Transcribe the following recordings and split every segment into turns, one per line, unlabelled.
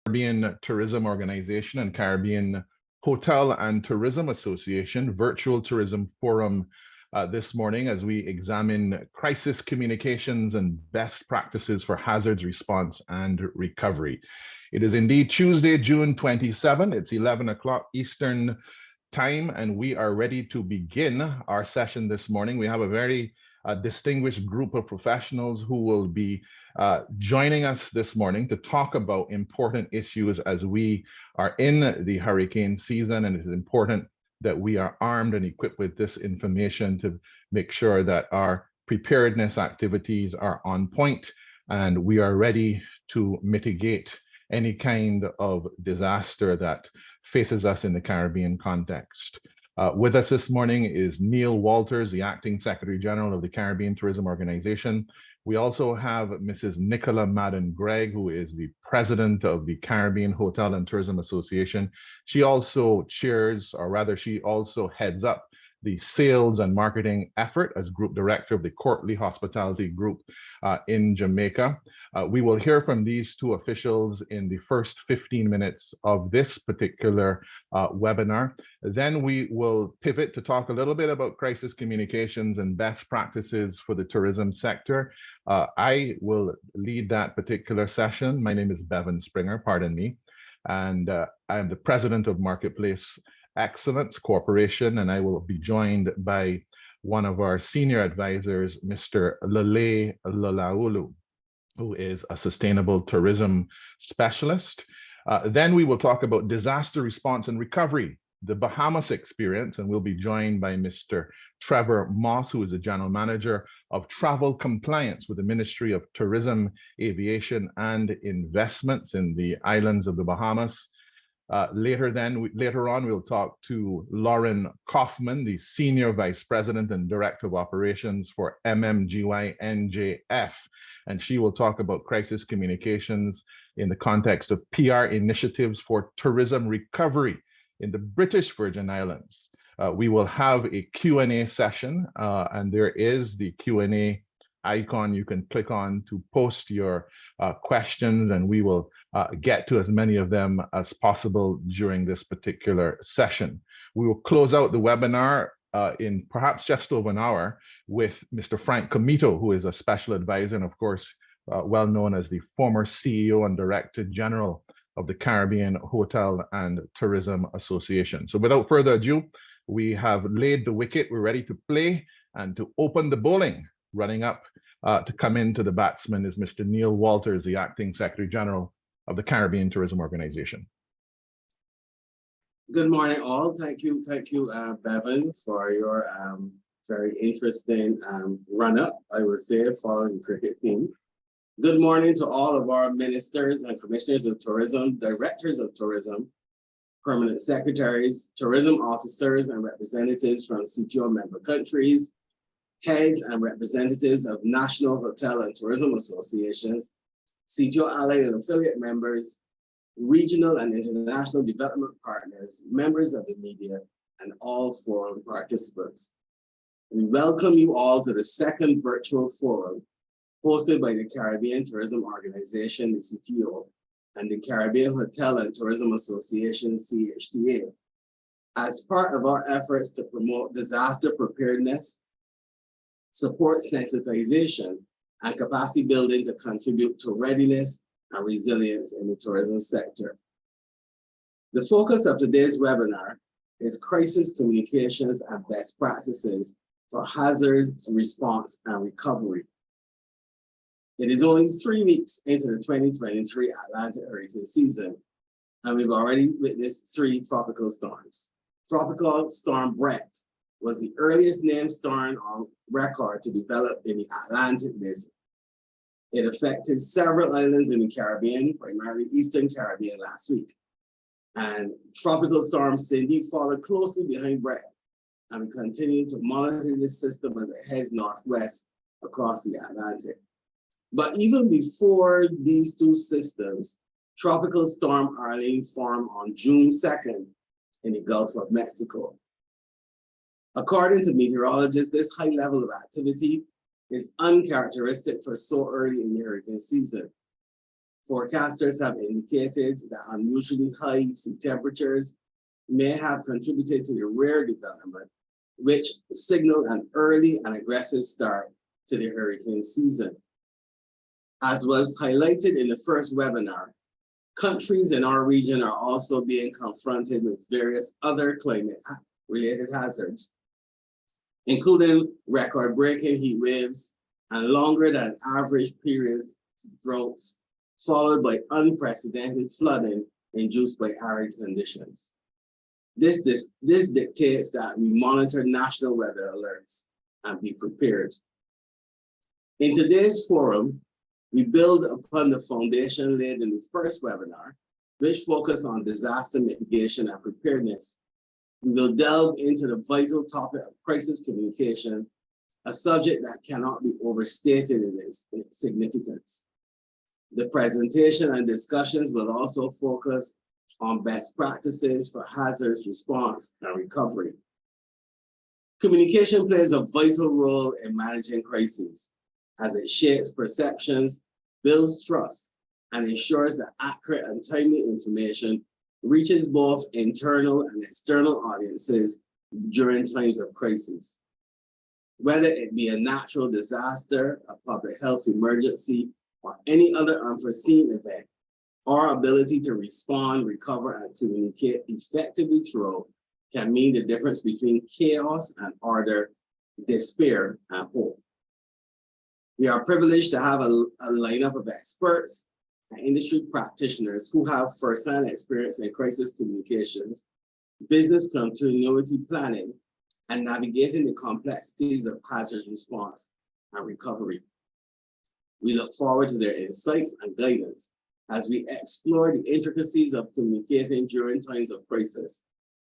Caribbean Tourism Organization and Caribbean Hotel and Tourism Association Virtual Tourism Forum this morning as we examine crisis communications and best practices for hazards response and recovery. It is indeed Tuesday, June 27. It's 11 o'clock Eastern time, and we are ready to begin our session this morning. We have a very distinguished group of professionals who will be joining us this morning to talk about important issues as we are in the hurricane season, and it is important that we are armed and equipped with this information to make sure that our preparedness activities are on point and we are ready to mitigate any kind of disaster that faces us in the Caribbean context. With us this morning is Neil Walters, the Acting Secretary General of the Caribbean Tourism Organization. We also have Mrs. Nicola Madden-Greig, who is the President of the Caribbean Hotel and Tourism Association. She also chairs, or rather she also heads up the sales and marketing effort as Group Director of the Courtleigh Hospitality Group in Jamaica. We will hear from these two officials in the first 15 minutes of this particular webinar. Then we will pivot to talk a little bit about crisis communications and best practices for the tourism sector. I will lead that particular session. My name is Bevan Springer, pardon me, and I am the President of Marketplace Excellence Corporation, and I will be joined by one of our senior advisors, Mr. Lele Lolaulu, who is a sustainable tourism specialist. Then we will talk about disaster response and recovery, the Bahamas experience, and we'll be joined by Mr. Trevor Moss, who is the General Manager of Travel Compliance with the Ministry of Tourism, Aviation, and Investments in the islands of the Bahamas. Later on, we'll talk to Lauren Kaufman, the Senior Vice President and Director of Operations for MMGY NJF, and she will talk about crisis communications in the context of PR initiatives for tourism recovery in the British Virgin Islands. We will have a Q&A session, and there is the Q&A icon you can click on to post your questions, and we will get to as many of them as possible during this particular session. We will close out the webinar in perhaps just over an hour with Mr. Frank Comito, who is a special advisor and of course well known as the former CEO and Director General of the Caribbean Hotel and Tourism Association. So without further ado, we have laid the wicket, we're ready to play, and to open the bowling. Running up to come into the batsman is Mr. Neil Walters, the Acting Secretary General of the Caribbean Tourism Organization.
Good morning, all. Thank you, Bevan, for your very interesting run-up, I would say, following the cricket theme. Good morning to all of our ministers and commissioners of tourism, directors of tourism, permanent secretaries, tourism officers, and representatives from CTO member countries, heads and representatives of national hotel and tourism associations, CTO allied and affiliate members, regional and international development partners, members of the media, and all forum participants. We welcome you all to the second virtual forum hosted by the Caribbean Tourism Organization, the CTO, and the Caribbean Hotel and Tourism Association, CHTA, as part of our efforts to promote disaster preparedness, support sensitization, and capacity building to contribute to readiness and resilience in the tourism sector. The focus of today's webinar is crisis communications and best practices for hazards response and recovery. It is only 3 weeks into the 2023 Atlantic hurricane season, and we've already witnessed 3 tropical storms. Tropical Storm Brett was the earliest named storm on record to develop in the Atlantic Basin. It affected several islands in the Caribbean, primarily Eastern Caribbean, last week. And Tropical Storm Cindy followed closely behind Brett, and we continue to monitor this system as it heads northwest across the Atlantic. But even before these 2 systems, Tropical Storm Arlene formed on June 2nd in the Gulf of Mexico. According to meteorologists, this high level of activity is uncharacteristic for so early in the hurricane season. Forecasters have indicated that unusually high sea temperatures may have contributed to the rare development, which signaled an early and aggressive start to the hurricane season. As was highlighted in the first webinar, countries in our region are also being confronted with various other climate-related hazards, including record-breaking heat waves and longer than average periods of droughts, followed by unprecedented flooding induced by arid conditions. This dictates that we monitor national weather alerts and be prepared. In today's forum, we build upon the foundation laid in the first webinar, which focused on disaster mitigation and preparedness. We will delve into the vital topic of crisis communication, a subject that cannot be overstated in its significance. The presentation and discussions will also focus on best practices for hazards response and recovery. Communication plays a vital role in managing crises, as it shapes perceptions, builds trust, and ensures that accurate and timely information reaches both internal and external audiences during times of crisis. Whether it be a natural disaster, a public health emergency, or any other unforeseen event, our ability to respond, recover, and communicate effectively throughout can mean the difference between chaos and order, despair and hope. We are privileged to have a lineup of experts and industry practitioners who have firsthand experience in crisis communications, business continuity planning, and navigating the complexities of hazard response and recovery. We look forward to their insights and guidance as we explore the intricacies of communicating during times of crisis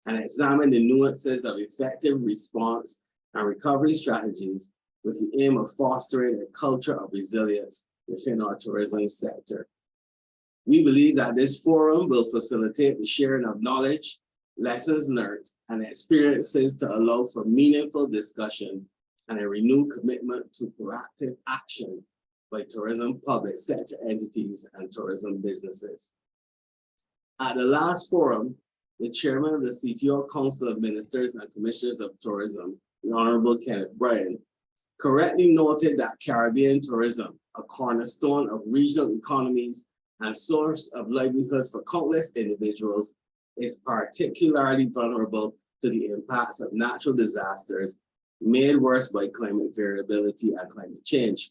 and examine the nuances of effective response and recovery strategies with the aim of fostering a culture of resilience within our tourism sector. We believe that this forum will facilitate the sharing of knowledge, lessons learned, and experiences to allow for meaningful discussion and a renewed commitment to proactive action by tourism public sector entities and tourism businesses. At the last forum, the chairman of the CTO Council of Ministers and Commissioners of Tourism, the Honorable Kenneth Bryan, correctly noted that Caribbean tourism, a cornerstone of regional economies and source of livelihood for countless individuals, is particularly vulnerable to the impacts of natural disasters made worse by climate variability and climate change.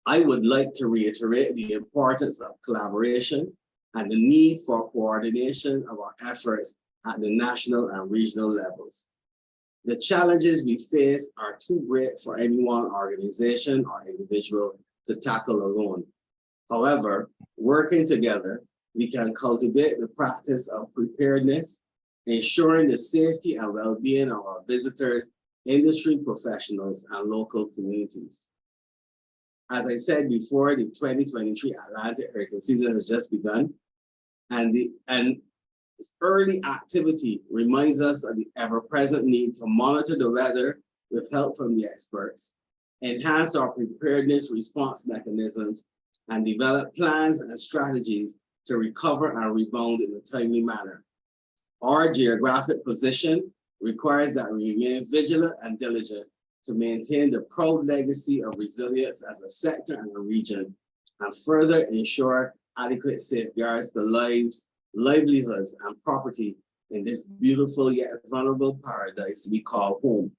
I would like to reiterate the importance of collaboration and the need for coordination of our efforts at the national and regional levels. The challenges we face are too great for any one organization or individual to tackle alone. However, working together, we can cultivate the practice of preparedness, ensuring the safety and well-being of our visitors, industry professionals, and local communities. As I said before, the 2023 Atlantic hurricane season has just begun, and this early activity reminds us of the ever-present need to monitor the weather with help from the experts, enhance our preparedness response mechanisms, and develop plans and strategies to recover and rebound in a timely manner. Our geographic position requires that we remain vigilant and diligent to maintain the proud legacy of resilience as a sector and a region, and further ensure adequate safeguards to lives, livelihoods, and property in this beautiful yet vulnerable paradise we call home.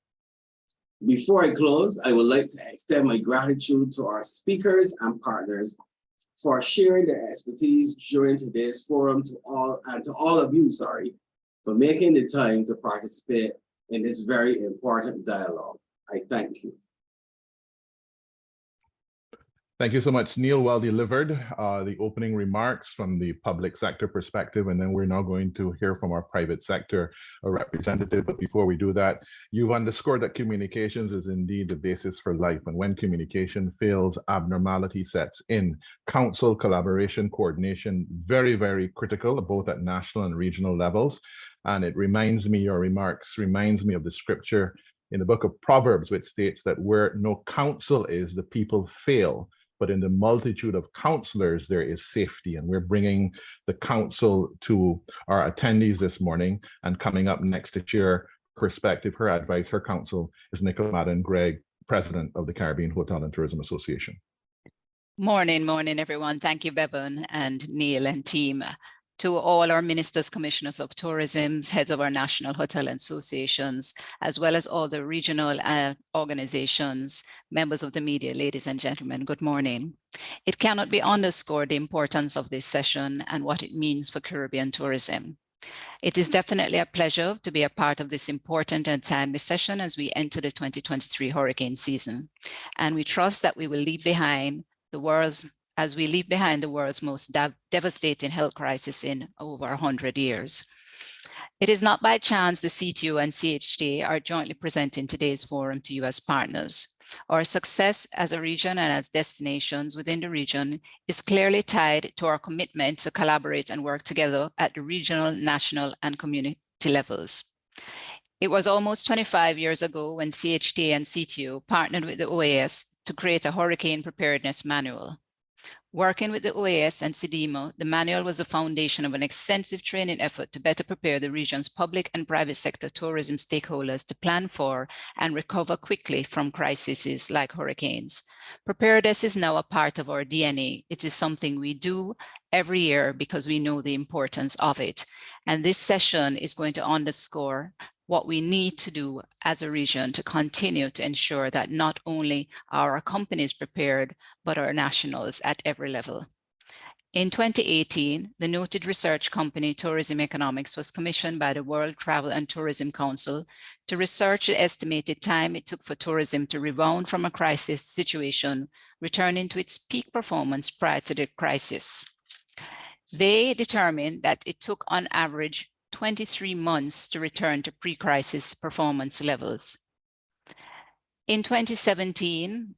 Before I close, I would like to extend my gratitude to our speakers and partners for sharing their expertise during today's forum, to all of you, for making the time to participate in this very important dialogue. I thank you.
Thank you so much, Neil. Well delivered. The opening remarks from the public sector perspective, and then we're now going to hear from our private sector representative. But before we do that, you've underscored that communications is indeed the basis for life. And when communication fails, abnormality sets in. Council collaboration, coordination, very, very critical, both at national and regional levels. And it reminds me, your remarks reminds me of the scripture in the book of Proverbs, which states that where no counsel is, the people fail. but in the multitude of counselors, there is safety. And we're bringing the counsel to our attendees this morning. And coming up next to share perspective, her advice, her counsel is Nicola Madden-Greig, President of the Caribbean Hotel and Tourism Association.
Morning, everyone. Thank you, Bevan and Neil and team. To all our ministers, commissioners of tourism, heads of our national hotel associations, as well as all the regional organizations, members of the media, ladies and gentlemen, good morning. It cannot be underscored the importance of this session and what it means for Caribbean tourism. It is definitely a pleasure to be a part of this important and timely session as we enter the 2023 hurricane season. And we trust that we will leave behind the world's most devastating health crisis in over 100 years. It is not by chance the CTO and CHTA are jointly presenting today's forum to US partners. Our success as a region and as destinations within the region is clearly tied to our commitment to collaborate and work together at the regional, national, and community levels. It was almost 25 years ago when CHTA and CTO partnered with the OAS to create a hurricane preparedness manual. Working with the OAS and CDMA, the manual was the foundation of an extensive training effort to better prepare the region's public and private sector tourism stakeholders to plan for and recover quickly from crises like hurricanes. Preparedness is now a part of our DNA. It is something we do every year because we know the importance of it. And this session is going to underscore what we need to do as a region to continue to ensure that not only are our companies prepared, but our nationals at every level. In 2018, the noted research company Tourism Economics was commissioned by the World Travel and Tourism Council to research the estimated time it took for tourism to rebound from a crisis situation, returning to its peak performance prior to the crisis. They determined that it took on average 23 months to return to pre-crisis performance levels. In 2017,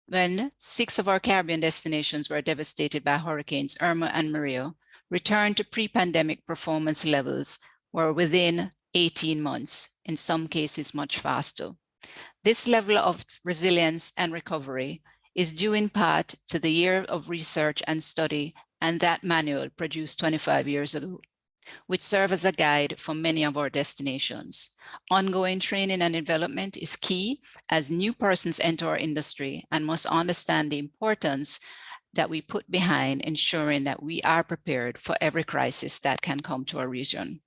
when 6 of our Caribbean destinations were devastated by hurricanes Irma and Maria, return to pre-pandemic performance levels were within 18 months, in some cases much faster. This level of resilience and recovery is due in part to the year of research and study and that manual produced 25 years ago, which serve as a guide for many of our destinations. Ongoing training and development is key as new persons enter our industry and must understand the importance that we put behind ensuring that we are prepared for every crisis that can come to our region.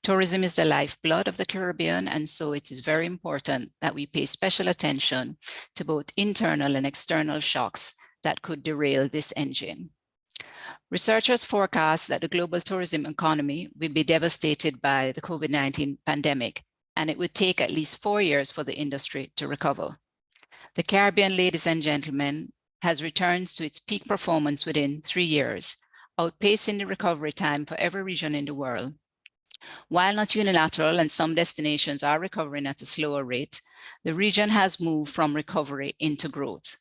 Tourism is the lifeblood of the Caribbean, and so it is very important that we pay special attention to both internal and external shocks that could derail this engine. Researchers forecast that the global tourism economy will be devastated by the COVID-19 pandemic, and it would take at least 4 years for the industry to recover. The Caribbean, ladies and gentlemen, has returned to its peak performance within 3 years, outpacing the recovery time for every region in the world. While not unilateral and some destinations are recovering at a slower rate, the region has moved from recovery into growth.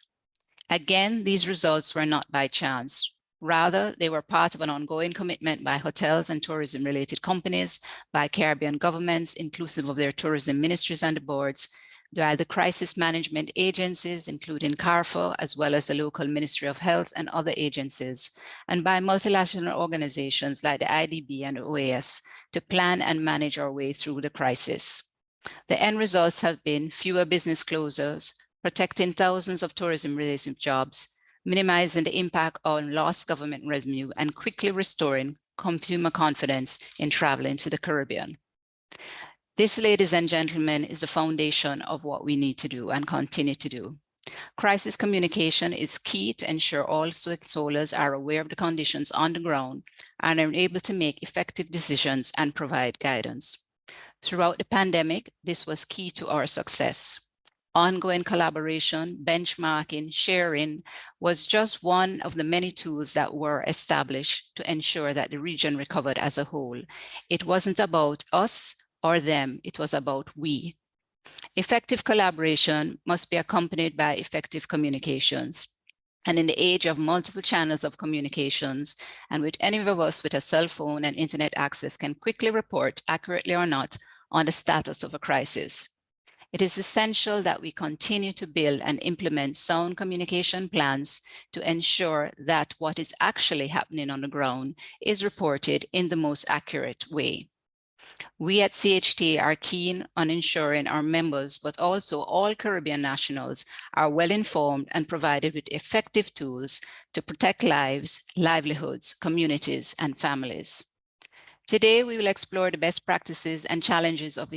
Again, these results were not by chance. Rather, they were part of an ongoing commitment by hotels and tourism-related companies, by Caribbean governments, inclusive of their tourism ministries and the boards, by the crisis management agencies, including CARFO, as well as the local Ministry of Health and other agencies, and by multilateral organizations like the IDB and the OAS to plan and manage our way through the crisis. The end results have been fewer business closures, protecting thousands of tourism-related jobs, minimizing the impact on lost government revenue, and quickly restoring consumer confidence in traveling to the Caribbean. This, ladies and gentlemen, is the foundation of what we need to do and continue to do. Crisis communication is key to ensure all stakeholders are aware of the conditions on the ground and are able to make effective decisions and provide guidance. Throughout the pandemic, this was key to our success. Ongoing collaboration, benchmarking, sharing was just one of the many tools that were established to ensure that the region recovered as a whole. It wasn't about us or them, it was about we. Effective collaboration must be accompanied by effective communications. And in the age of multiple channels of communications, and with any of us with a cell phone and internet access can quickly report, accurately or not, on the status of a crisis. It is essential that we continue to build and implement sound communication plans to ensure that what is actually happening on the ground is reported in the most accurate way. We at CHT are keen on ensuring our members, but also all Caribbean nationals, are well informed and provided with effective tools to protect lives, livelihoods, communities, and families. Today, we will explore the best practices and challenges of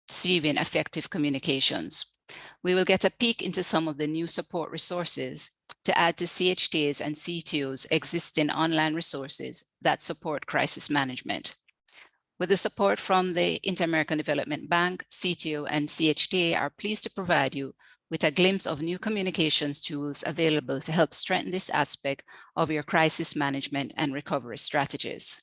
receiving effective communications. We will get a peek into some of the new support resources to add to CHT's and CTO's existing online resources that support crisis management. With the support from the Inter-American Development Bank, CTO and CHTA are pleased to provide you with a glimpse of new communications tools available to help strengthen this aspect of your crisis management and recovery strategies.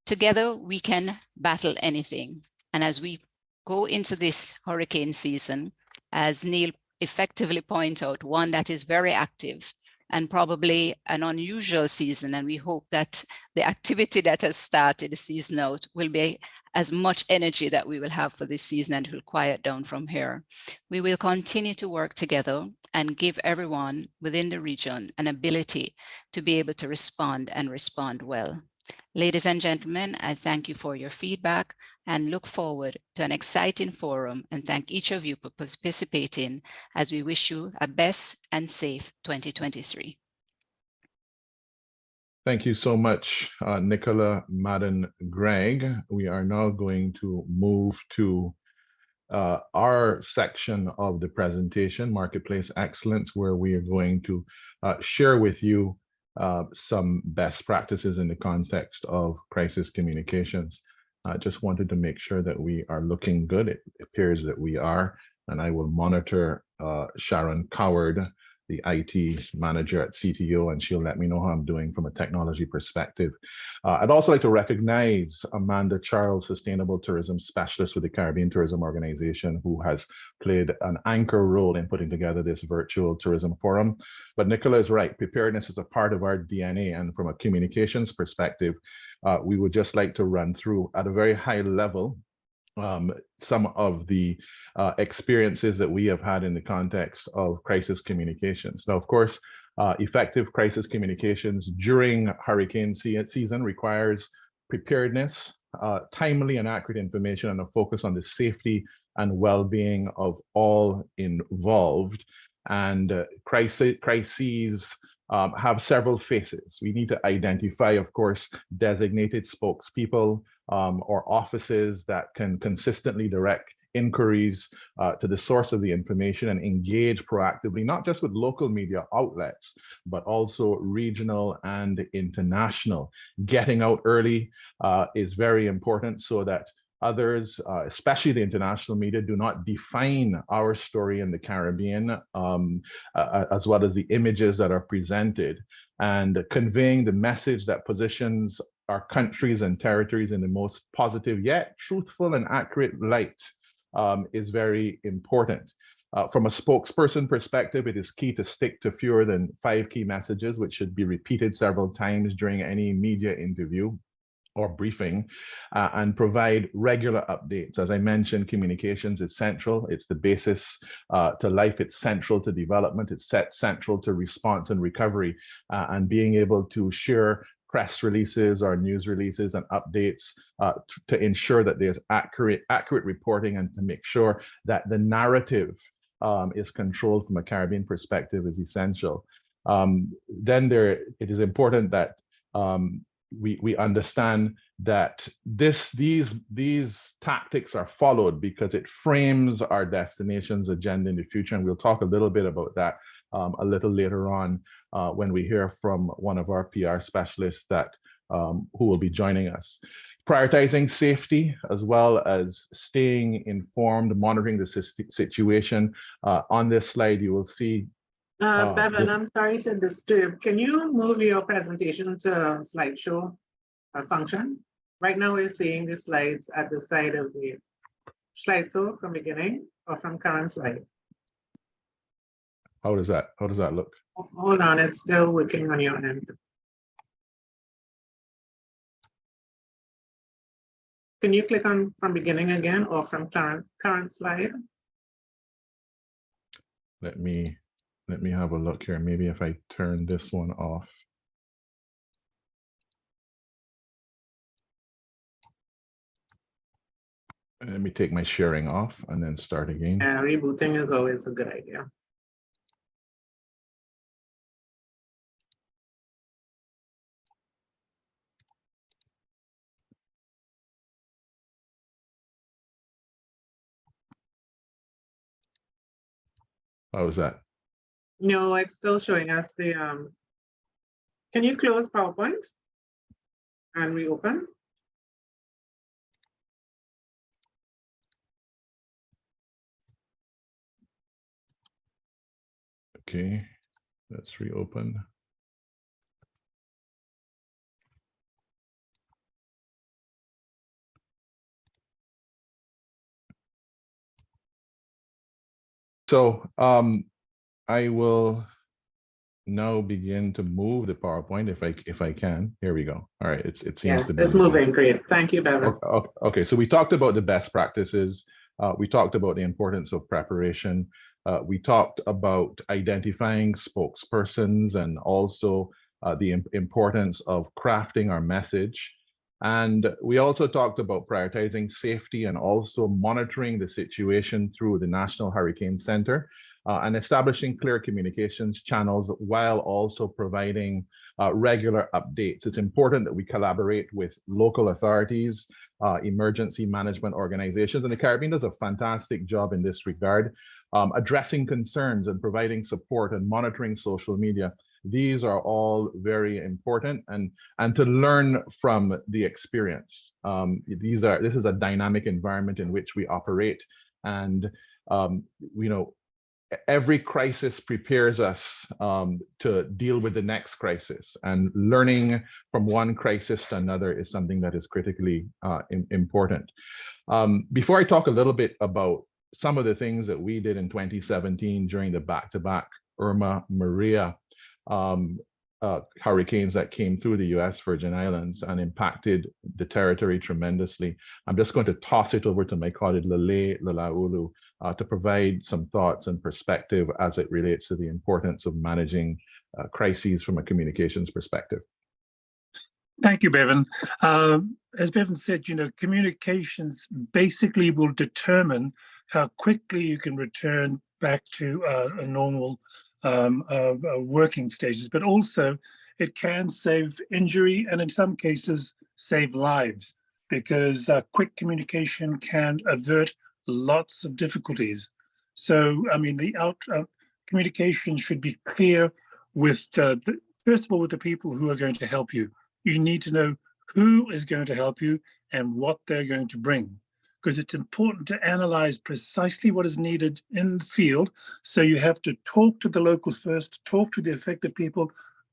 Together, we can battle anything. And as we go into this hurricane season, as Neil effectively pointed out, one that is very active and probably an unusual season. And we hope that the activity that has started the season out will be as much energy that we will have for this season, and it will quiet down from here. We will continue to work together and give everyone within the region an ability to be able to respond and respond well. Ladies and gentlemen, I thank you for your feedback and look forward to an exciting forum, and thank each of you for participating as we wish you a best and safe 2023.
Thank you so much, Nicola Madden-Greig. We are now going to move to our section of the presentation, Marketplace Excellence, where we are going to share with you some best practices in the context of crisis communications. I just wanted to make sure that we are looking good. It appears that we are, and I will monitor Sharon Coward, the IT manager at CTO, and she'll let me know how I'm doing from a technology perspective. I'd also like to recognize Amanda Charles, Sustainable Tourism Specialist with the Caribbean Tourism Organization, who has played an anchor role in putting together this virtual tourism forum. But Nicola is right, preparedness is a part of our DNA, and from a communications perspective, we would just like to run through at a very high level some of the experiences that we have had in the context of crisis communications. Now, of course, effective crisis communications during hurricane season requires preparedness, timely and accurate information, and a focus on the safety and well-being of all involved. And crises have several faces. We need to identify, of course, designated spokespeople or offices that can consistently direct inquiries to the source of the information and engage proactively, not just with local media outlets, but also regional and international. Getting out early is very important so that others, especially the international media, do not define our story in the Caribbean, as well as the images that are presented, and conveying the message that positions our countries and territories in the most positive yet truthful and accurate light is very important. From a spokesperson perspective, it is key to stick to fewer than 5 key messages, which should be repeated several times during any media interview or briefing, and provide regular updates. As I mentioned, communications is central. It's the basis to life. It's central to development. It's central to response and recovery, and being able to share press releases or news releases and updates to ensure that there's accurate reporting, and to make sure that the narrative is controlled from a Caribbean perspective is essential. Then it is important that we understand that these tactics are followed because it frames our destination's agenda in the future, and we'll talk a little bit about that a little later on when we hear from one of our PR specialists that who will be joining us. Prioritizing safety as well as staying informed, monitoring the situation. On this slide, you will see
Bevan, I'm sorry to disturb. Can you move your presentation to slideshow function? Right now we're seeing the slides at the side of the slideshow from beginning or from current slide.
How does that look?
Hold on, it's still working on your end. Can you click on from beginning again or from current slide?
Let me have a look here. Maybe if I turn this one off. Let me take my sharing off and then start again.
Rebooting is always a good idea.
How was that?
No, it's still showing us the, can you close PowerPoint and reopen?
Okay, let's reopen. So I will now begin to move the PowerPoint if I can. Here we go. All right, it seems
Yes,
to be
it's moving. Great. Thank you, Bevan.
Okay, so we talked about the best practices. We talked about the importance of preparation. We talked about identifying spokespersons and also the importance of crafting our message. And we also talked about prioritizing safety and also monitoring the situation through the National Hurricane Center and establishing clear communications channels while also providing regular updates. It's important that we collaborate with local authorities, emergency management organizations, and the Caribbean does a fantastic job in this regard, addressing concerns and providing support and monitoring social media. These are all very important and to learn from the experience. This is a dynamic environment in which we operate, and every crisis prepares us to deal with the next crisis, and learning from one crisis to another is something that is critically important. Before I talk a little bit about some of the things that we did in 2017 during the back-to-back Irma, Maria hurricanes that came through the US Virgin Islands and impacted the territory tremendously, I'm just going to toss it over to my colleague Lele Lalaulu to provide some thoughts and perspective as it relates to the importance of managing crises from a communications perspective.
Thank you, Bevan. As Bevan said, communications basically will determine how quickly you can return back to a normal working stages, but also it can save injury and in some cases save lives, because quick communication can avert lots of difficulties. So, I mean, communication should be clear with, first of all, with the people who are going to help you. You need to know who is going to help you and what they're going to bring, because it's important to analyze precisely what is needed in the field. So you have to talk to the locals first, talk to the affected people,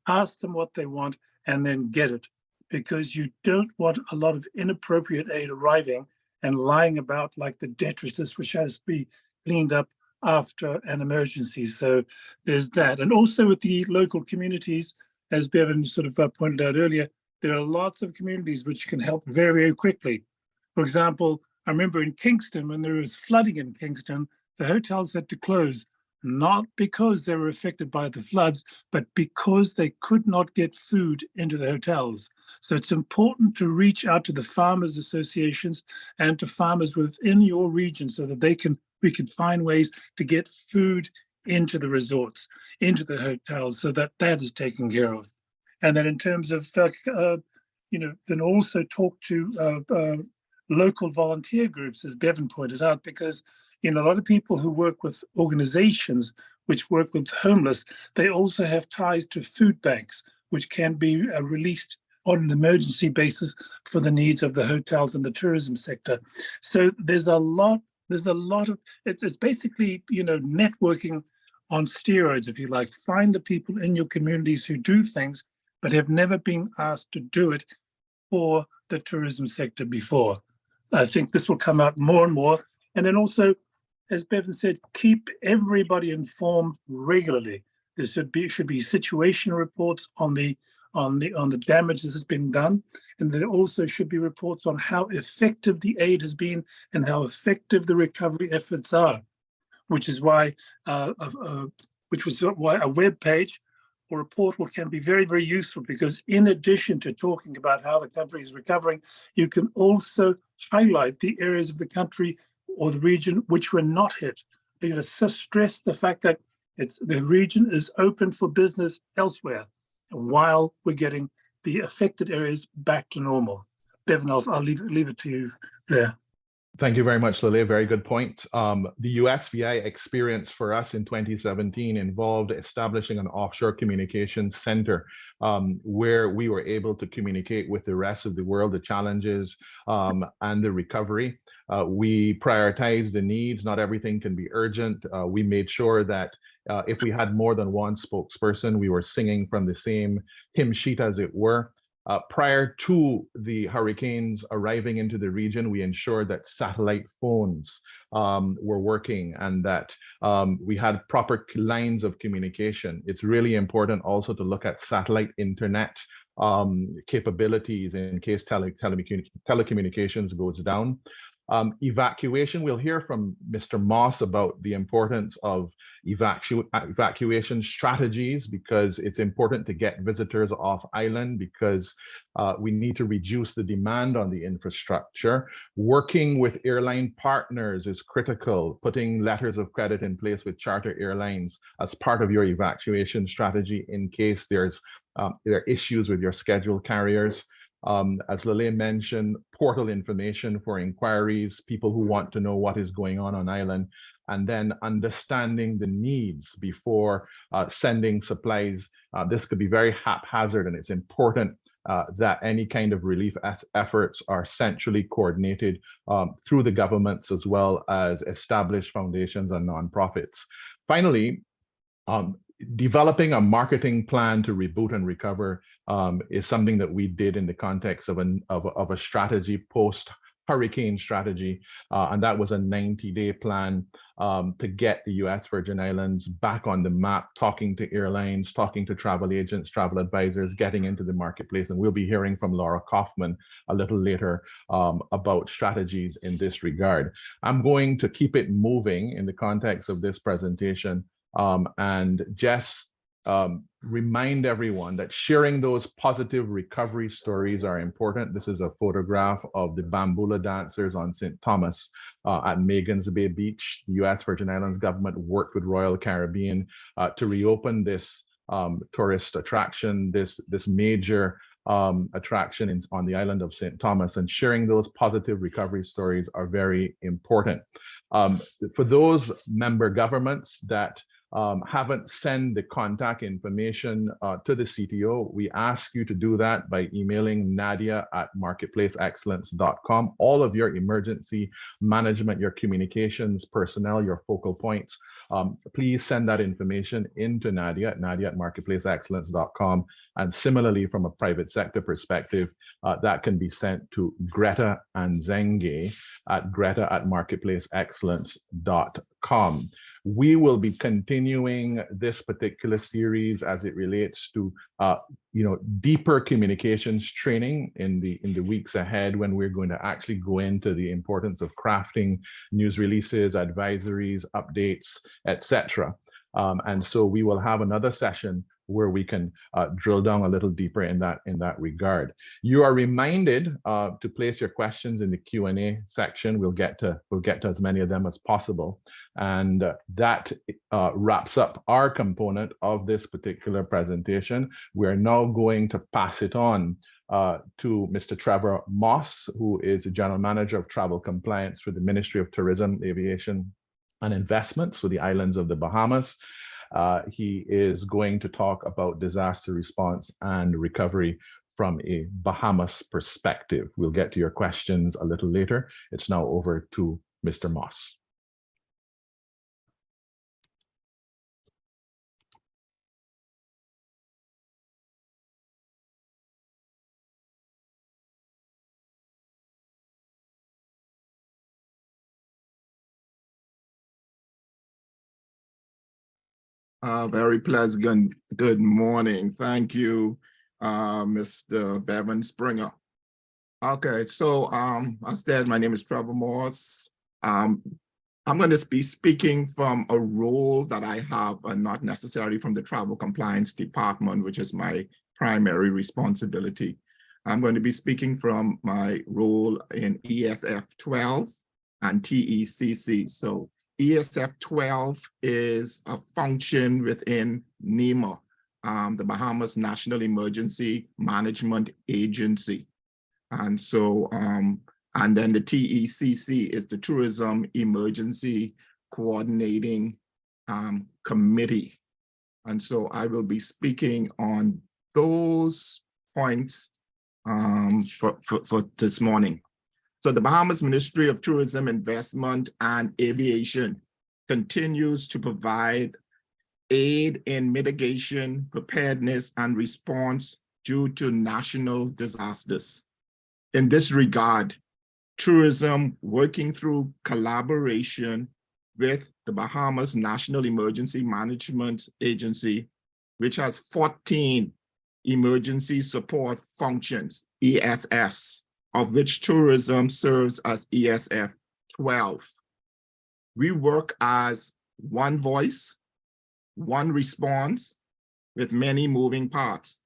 ask them what they want, and then get it, because you don't want a lot of inappropriate aid arriving and lying about like the detritus, which has to be cleaned up after an emergency. So there's that. And also with the local communities, as Bevan sort of pointed out earlier, there are lots of communities which can help very, very quickly. For example, I remember in Kingston, when there was flooding in Kingston, the hotels had to close, not because they were affected by the floods, but because they could not get food into the hotels. So it's important to reach out to the farmers associations and to farmers within your region so that we can find ways to get food into the resorts, into the hotels, so that is taken care of. And then in terms of, then also talk to local volunteer groups, as Bevan pointed out, because a lot of people who work with organizations which work with homeless, they also have ties to food banks, which can be released on an emergency basis for the needs of the hotels and the tourism sector. So there's a lot of, it's basically, networking on steroids, if you like. Find the people in your communities who do things, but have never been asked to do it for the tourism sector before. I think this will come out more and more. And then also, as Bevan said, keep everybody informed regularly. There should be situation reports on the on the damage that has been done. And there also should be reports on how effective the aid has been and how effective the recovery efforts are, which is why a web page or a portal can be very, very useful, because in addition to talking about how the country is recovering, you can also highlight the areas of the country or the region which were not hit. You're going to stress the fact that the region is open for business elsewhere while we're getting the affected areas back to normal. Bevan, I'll leave it to you there.
Thank you very much, Lily. Very good point. The USVI experience for us in 2017 involved establishing an offshore communications center where we were able to communicate with the rest of the world, the challenges and the recovery. We prioritized the needs. Not everything can be urgent. We made sure that if we had more than one spokesperson, we were singing from the same hymn sheet, as it were. Prior to the hurricanes arriving into the region, we ensured that satellite phones were working and that we had proper lines of communication. It's really important also to look at satellite internet capabilities in case telecommunications goes down. Evacuation, we'll hear from Mr. Moss about the importance of evacuation strategies, because it's important to get visitors off island, because we need to reduce the demand on the infrastructure. Working with airline partners is critical. Putting letters of credit in place with charter airlines as part of your evacuation strategy in case there are issues with your scheduled carriers. As Lily mentioned, portal information for inquiries, people who want to know what is going on island, and then understanding the needs before sending supplies. This could be very haphazard, and it's important that any kind of relief efforts are centrally coordinated through the governments as well as established foundations and nonprofits. Finally, developing a marketing plan to reboot and recover is something that we did in the context of a strategy, post-hurricane strategy, and that was a 90-day plan to get the U.S. Virgin Islands back on the map, talking to airlines, talking to travel agents, travel advisors, getting into the marketplace. And we'll be hearing from Laura Kaufman a little later about strategies in this regard. I'm going to keep it moving in the context of this presentation and just remind everyone that sharing those positive recovery stories are important. This is a photograph of the Bambula dancers on St. Thomas at Megan's Bay Beach. The U.S. Virgin Islands government worked with Royal Caribbean to reopen this tourist attraction, this major attraction on the island of St. Thomas, and sharing those positive recovery stories are very important. For those member governments that haven't sent the contact information to the CTO, we ask you to do that by emailing nadia@marketplaceexcellence.com. All of your emergency management, your communications personnel, your focal points, please send that information into Nadia at marketplaceexcellence.com. And similarly, from a private sector perspective, that can be sent to Greta and Zenge at greta@marketplaceexcellence.com. We will be continuing this particular series as it relates to deeper communications training in the weeks ahead, when we're going to actually go into the importance of crafting news releases, advisories, updates, etc. And so we will have another session where we can drill down a little deeper in that regard. You are reminded to place your questions in the Q&A section. We'll get to as many of them as possible. And that wraps up our component of this particular presentation. We're now going to pass it on to Mr. Trevor Moss, who is the General Manager of Travel Compliance for the Ministry of Tourism, Aviation and Investments for the islands of the Bahamas. He is going to talk about disaster response and recovery from a Bahamas perspective. We'll get to your questions a little later. It's now over to Mr. Moss.
Very pleasant good morning. Thank you, Mr. Bevan Springer. Okay, so as said, my name is Trevor Morse. I'm going to be speaking from a role that I have, and not necessarily from the Travel Compliance Department, which is my primary responsibility. I'm going to be speaking from my role in ESF 12 and TECC. So ESF 12 is a function within NEMA, the Bahamas National Emergency Management Agency. And so, and then the TECC is the Tourism Emergency Coordinating Committee. And so I will be speaking on those points for this morning. So the Bahamas Ministry of Tourism, Investment and Aviation continues to provide aid in mitigation, preparedness, and response due to national disasters. In this regard, tourism, working through collaboration with the Bahamas National Emergency Management Agency, which has 14 emergency support functions, ESFs, of which tourism serves as ESF 12. We work as one voice, one response with many moving parts,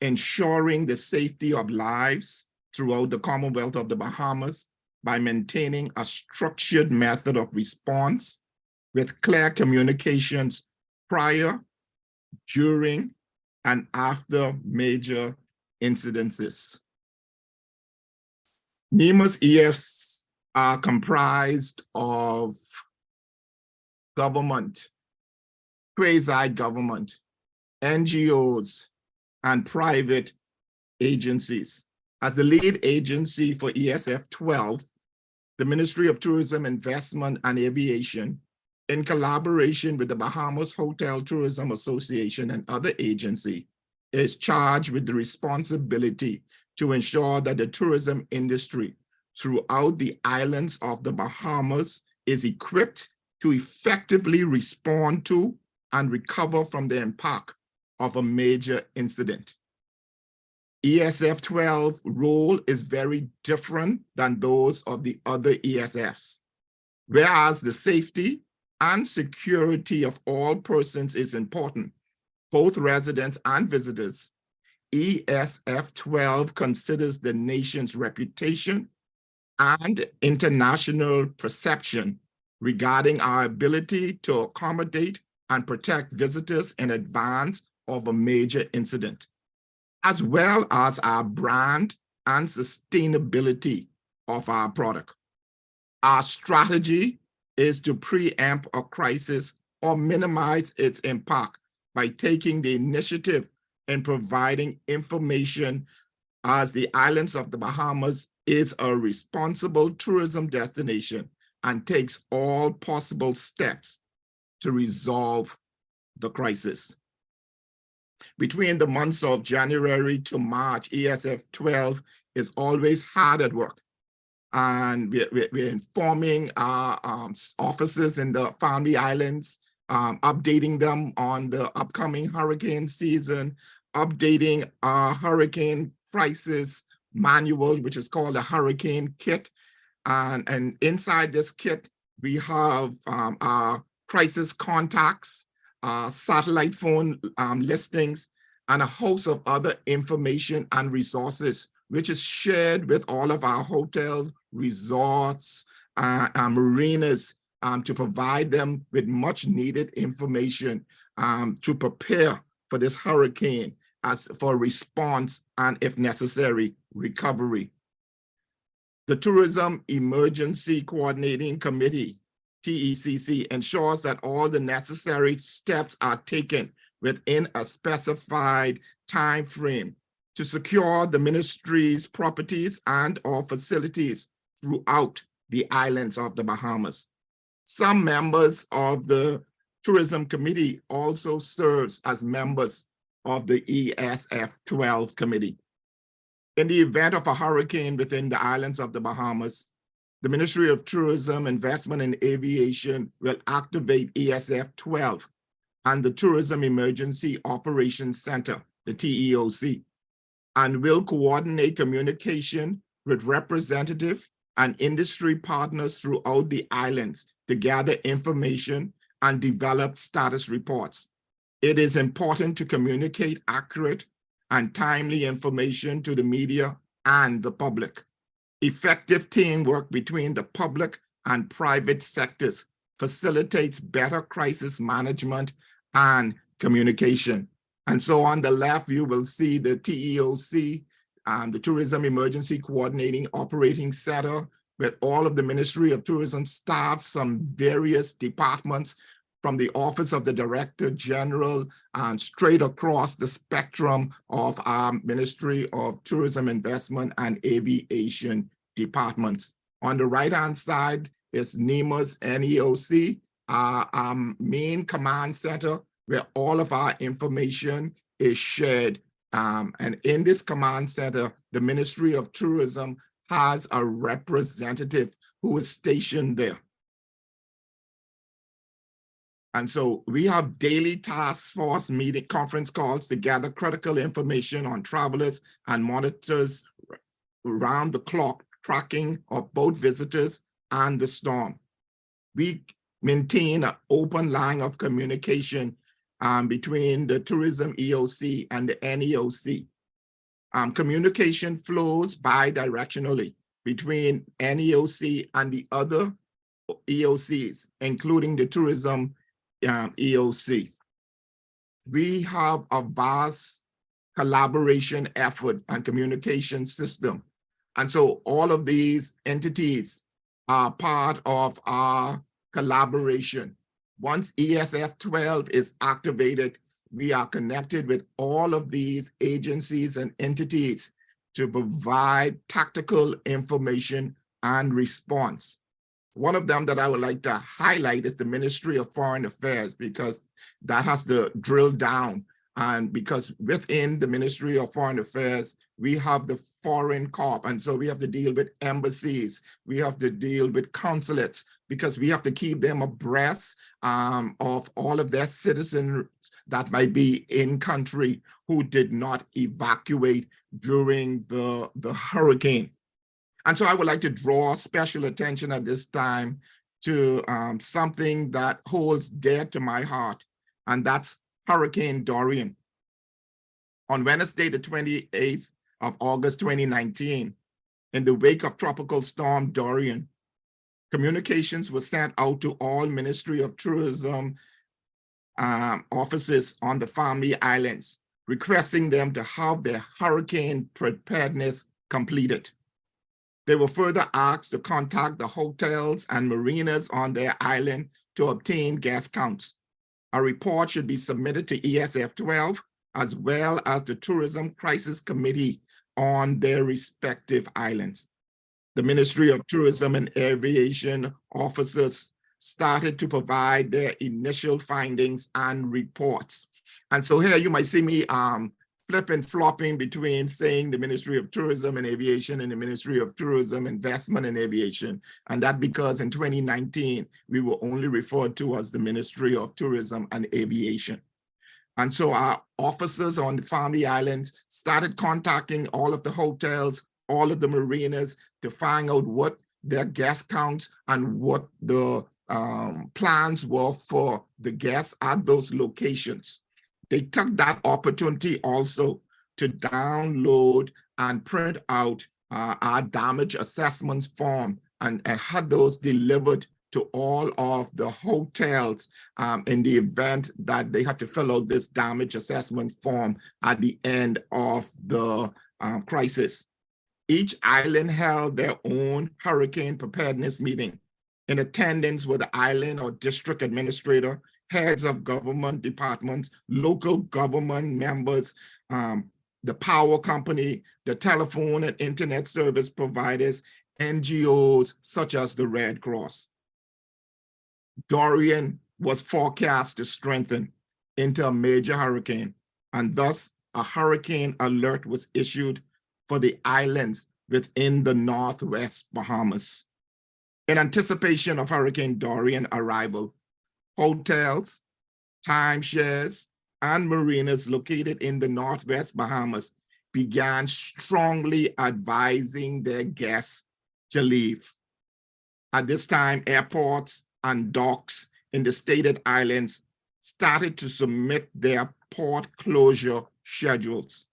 ensuring the safety of lives throughout the Commonwealth of the Bahamas by maintaining a structured method of response with clear communications prior, during, and after major incidences. NEMA's EFs are comprised of government, quasi-government, NGOs, and private agencies. As the lead agency for ESF 12, the Ministry of Tourism, Investment and Aviation, in collaboration with the Bahamas Hotel Tourism Association and other agencies, is charged with the responsibility to ensure that the tourism industry throughout the islands of the Bahamas is equipped to effectively respond to and recover from the impact of a major incident. ESF 12 role is very different than those of the other ESFs. Whereas the safety and security of all persons is important, both residents and visitors, ESF 12 considers the nation's reputation and international perception regarding our ability to accommodate and protect visitors in advance of a major incident, as well as our brand and sustainability of our product. Our strategy is to preempt a crisis or minimize its impact by taking the initiative in providing information, as the islands of the Bahamas is a responsible tourism destination and takes all possible steps to resolve the crisis. Between the months of January to March, ESF 12 is always hard at work. And we're informing our officers in the Family Islands, updating them on the upcoming hurricane season, updating our hurricane crisis manual, which is called a hurricane kit. And inside this kit, we have our crisis contacts, satellite phone listings, and a host of other information and resources, which is shared with all of our hotels, resorts, marinas, to provide them with much needed information to prepare for this hurricane, as for response and, if necessary, recovery. The Tourism Emergency Coordinating Committee, TECC, ensures that all the necessary steps are taken within a specified time frame to secure the ministry's properties and/or facilities throughout the islands of the Bahamas. Some members of the Tourism Committee also serves as members of the ESF 12 committee. In the event of a hurricane within the islands of the Bahamas, the Ministry of Tourism, Investment and Aviation will activate ESF 12 and the Tourism Emergency Operations Center, the TEOC, and will coordinate communication with representative and industry partners throughout the islands to gather information and develop status reports. It is important to communicate accurate and timely information to the media and the public. Effective teamwork between the public and private sectors facilitates better crisis management and communication. And so on the left, you will see the TEOC, the Tourism Emergency Coordinating Operating Center, with all of the Ministry of Tourism staff, some various departments from the Office of the Director General, and straight across the spectrum of our Ministry of Tourism, Investment, and Aviation departments. On the right-hand side is NEMA's NEOC, our main command center, where all of our information is shared. And in this command center, the Ministry of Tourism has a representative who is stationed there. And so we have daily task force meeting conference calls to gather critical information on travelers and monitors around the clock tracking of both visitors and the storm. We maintain an open line of communication between the Tourism EOC and the NEOC. Communication flows bi-directionally between NEOC and the other EOCs, including the Tourism EOC. We have a vast collaboration effort and communication system. And so all of these entities are part of our collaboration. Once ESF 12 is activated, we are connected with all of these agencies and entities to provide tactical information and response. One of them that I would like to highlight is the Ministry of Foreign Affairs, because that has to drill down. And because within the Ministry of Foreign Affairs, we have the Foreign Corp. And so we have to deal with embassies. We have to deal with consulates, because we have to keep them abreast of all of their citizens that might be in country who did not evacuate during the hurricane. And so I would like to draw special attention at this time to something that holds dear to my heart, and that's Hurricane Dorian. On Wednesday, the 28th of August, 2019, in the wake of Tropical Storm Dorian, communications were sent out to all Ministry of Tourism offices on the Family Islands, requesting them to have their hurricane preparedness completed. They were further asked to contact the hotels and marinas on their island to obtain guest counts. A report should be submitted to ESF 12, as well as the Tourism Crisis Committee on their respective islands. The Ministry of Tourism and Aviation officers started to provide their initial findings and reports. And so here you might see me flipping, flopping between saying the Ministry of Tourism and Aviation and the Ministry of Tourism, Investment and Aviation. And that because in 2019, we were only referred to as the Ministry of Tourism and Aviation. And so our officers on the Family Islands started contacting all of the hotels, all of the marinas to find out what their guest counts and what the plans were for the guests at those locations. They took that opportunity also to download and print out our damage assessments form and had those delivered to all of the hotels in the event that they had to fill out this damage assessment form at the end of the crisis. Each island held their own hurricane preparedness meeting. In attendance were the island or district administrator, heads of government departments, local government members, the power company, the telephone and internet service providers, NGOs such as the Red Cross. Dorian was forecast to strengthen into a major hurricane, and thus a hurricane alert was issued for the islands within the Northwest Bahamas. In anticipation of Hurricane Dorian arrival, hotels, timeshares, and marinas located in the Northwest Bahamas began strongly advising their guests to leave. At this time, airports and docks in the stated islands started to submit their port closure schedules.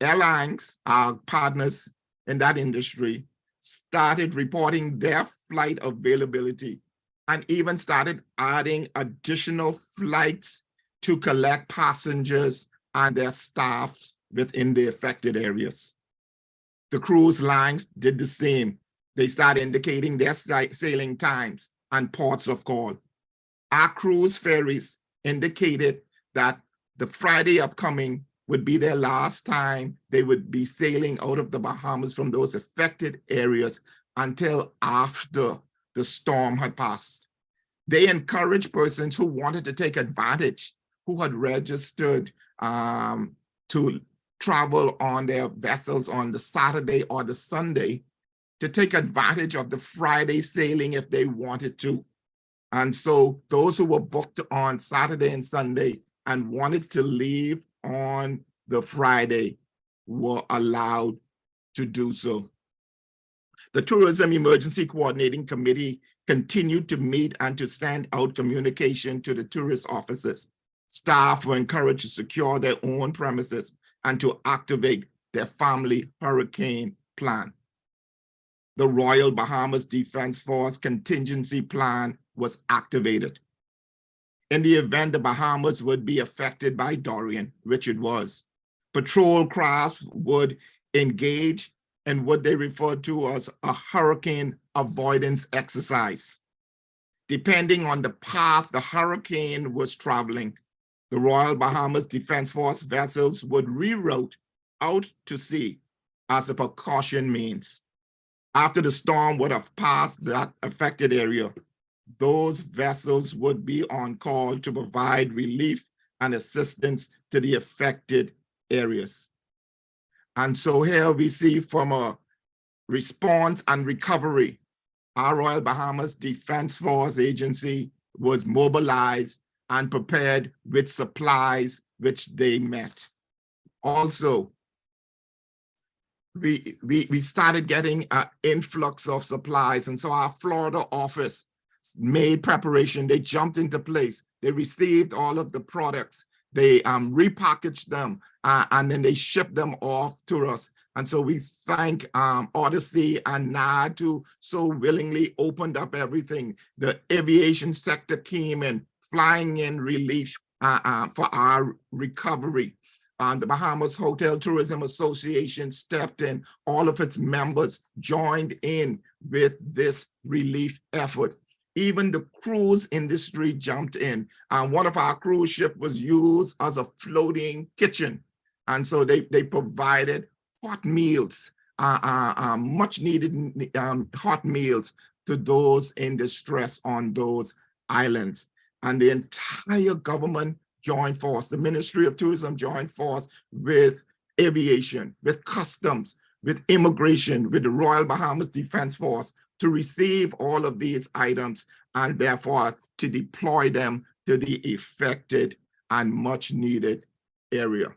Airlines, our partners in that industry, started reporting their flight availability and even started adding additional flights to collect passengers and their staff within the affected areas. The cruise lines did the same. They started indicating their sailing times and ports of call. Our cruise ferries indicated that the Friday upcoming would be their last time they would be sailing out of the Bahamas from those affected areas until after the storm had passed. They encouraged persons who wanted to take advantage, who had registered to travel on their vessels on the Saturday or the Sunday, to take advantage of the Friday sailing if they wanted to. And so those who were booked on Saturday and Sunday and wanted to leave on the Friday were allowed to do so. The Tourism Emergency Coordinating Committee continued to meet and to send out communication to the tourist offices. Staff were encouraged to secure their own premises and to activate their family hurricane plan. The Royal Bahamas Defense Force contingency plan was activated. In the event the Bahamas would be affected by Dorian, which it was, patrol crafts would engage in what they referred to as a hurricane avoidance exercise. Depending on the path the hurricane was traveling, the Royal Bahamas Defense Force vessels would reroute out to sea as a precaution means. After the storm would have passed that affected area, those vessels would be on call to provide relief and assistance to the affected areas. And so here we see from a response and recovery, our Royal Bahamas Defense Force agency was mobilized and prepared with supplies which they met. Also, we started getting an influx of supplies. And so our Florida office made preparation. They jumped into place. They received all of the products. They repackaged them and then they shipped them off to us. And so we thank Odyssey and NAD who so willingly opened up everything. The aviation sector came in, flying in relief for our recovery. The Bahamas Hotel Tourism Association stepped in. All of its members joined in with this relief effort. Even the cruise industry jumped in. One of our cruise ships was used as a floating kitchen. And so they provided hot meals, much needed hot meals to those in distress on those islands. And the entire government joined force, the Ministry of Tourism joined force with aviation, with customs, with immigration, with the Royal Bahamas Defense Force to receive all of these items and therefore to deploy them to the affected and much needed area.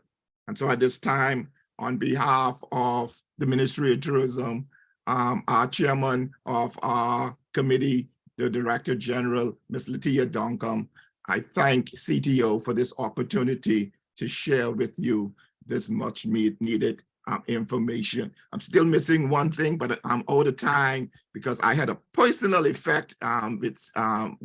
And so at this time, on behalf of the Ministry of Tourism, our chairman of our committee, the Director General, Ms. Latia Duncombe, I thank CTO for this opportunity to share with you this much needed information. I'm still missing one thing, but I'm out of time because I had a personal effect with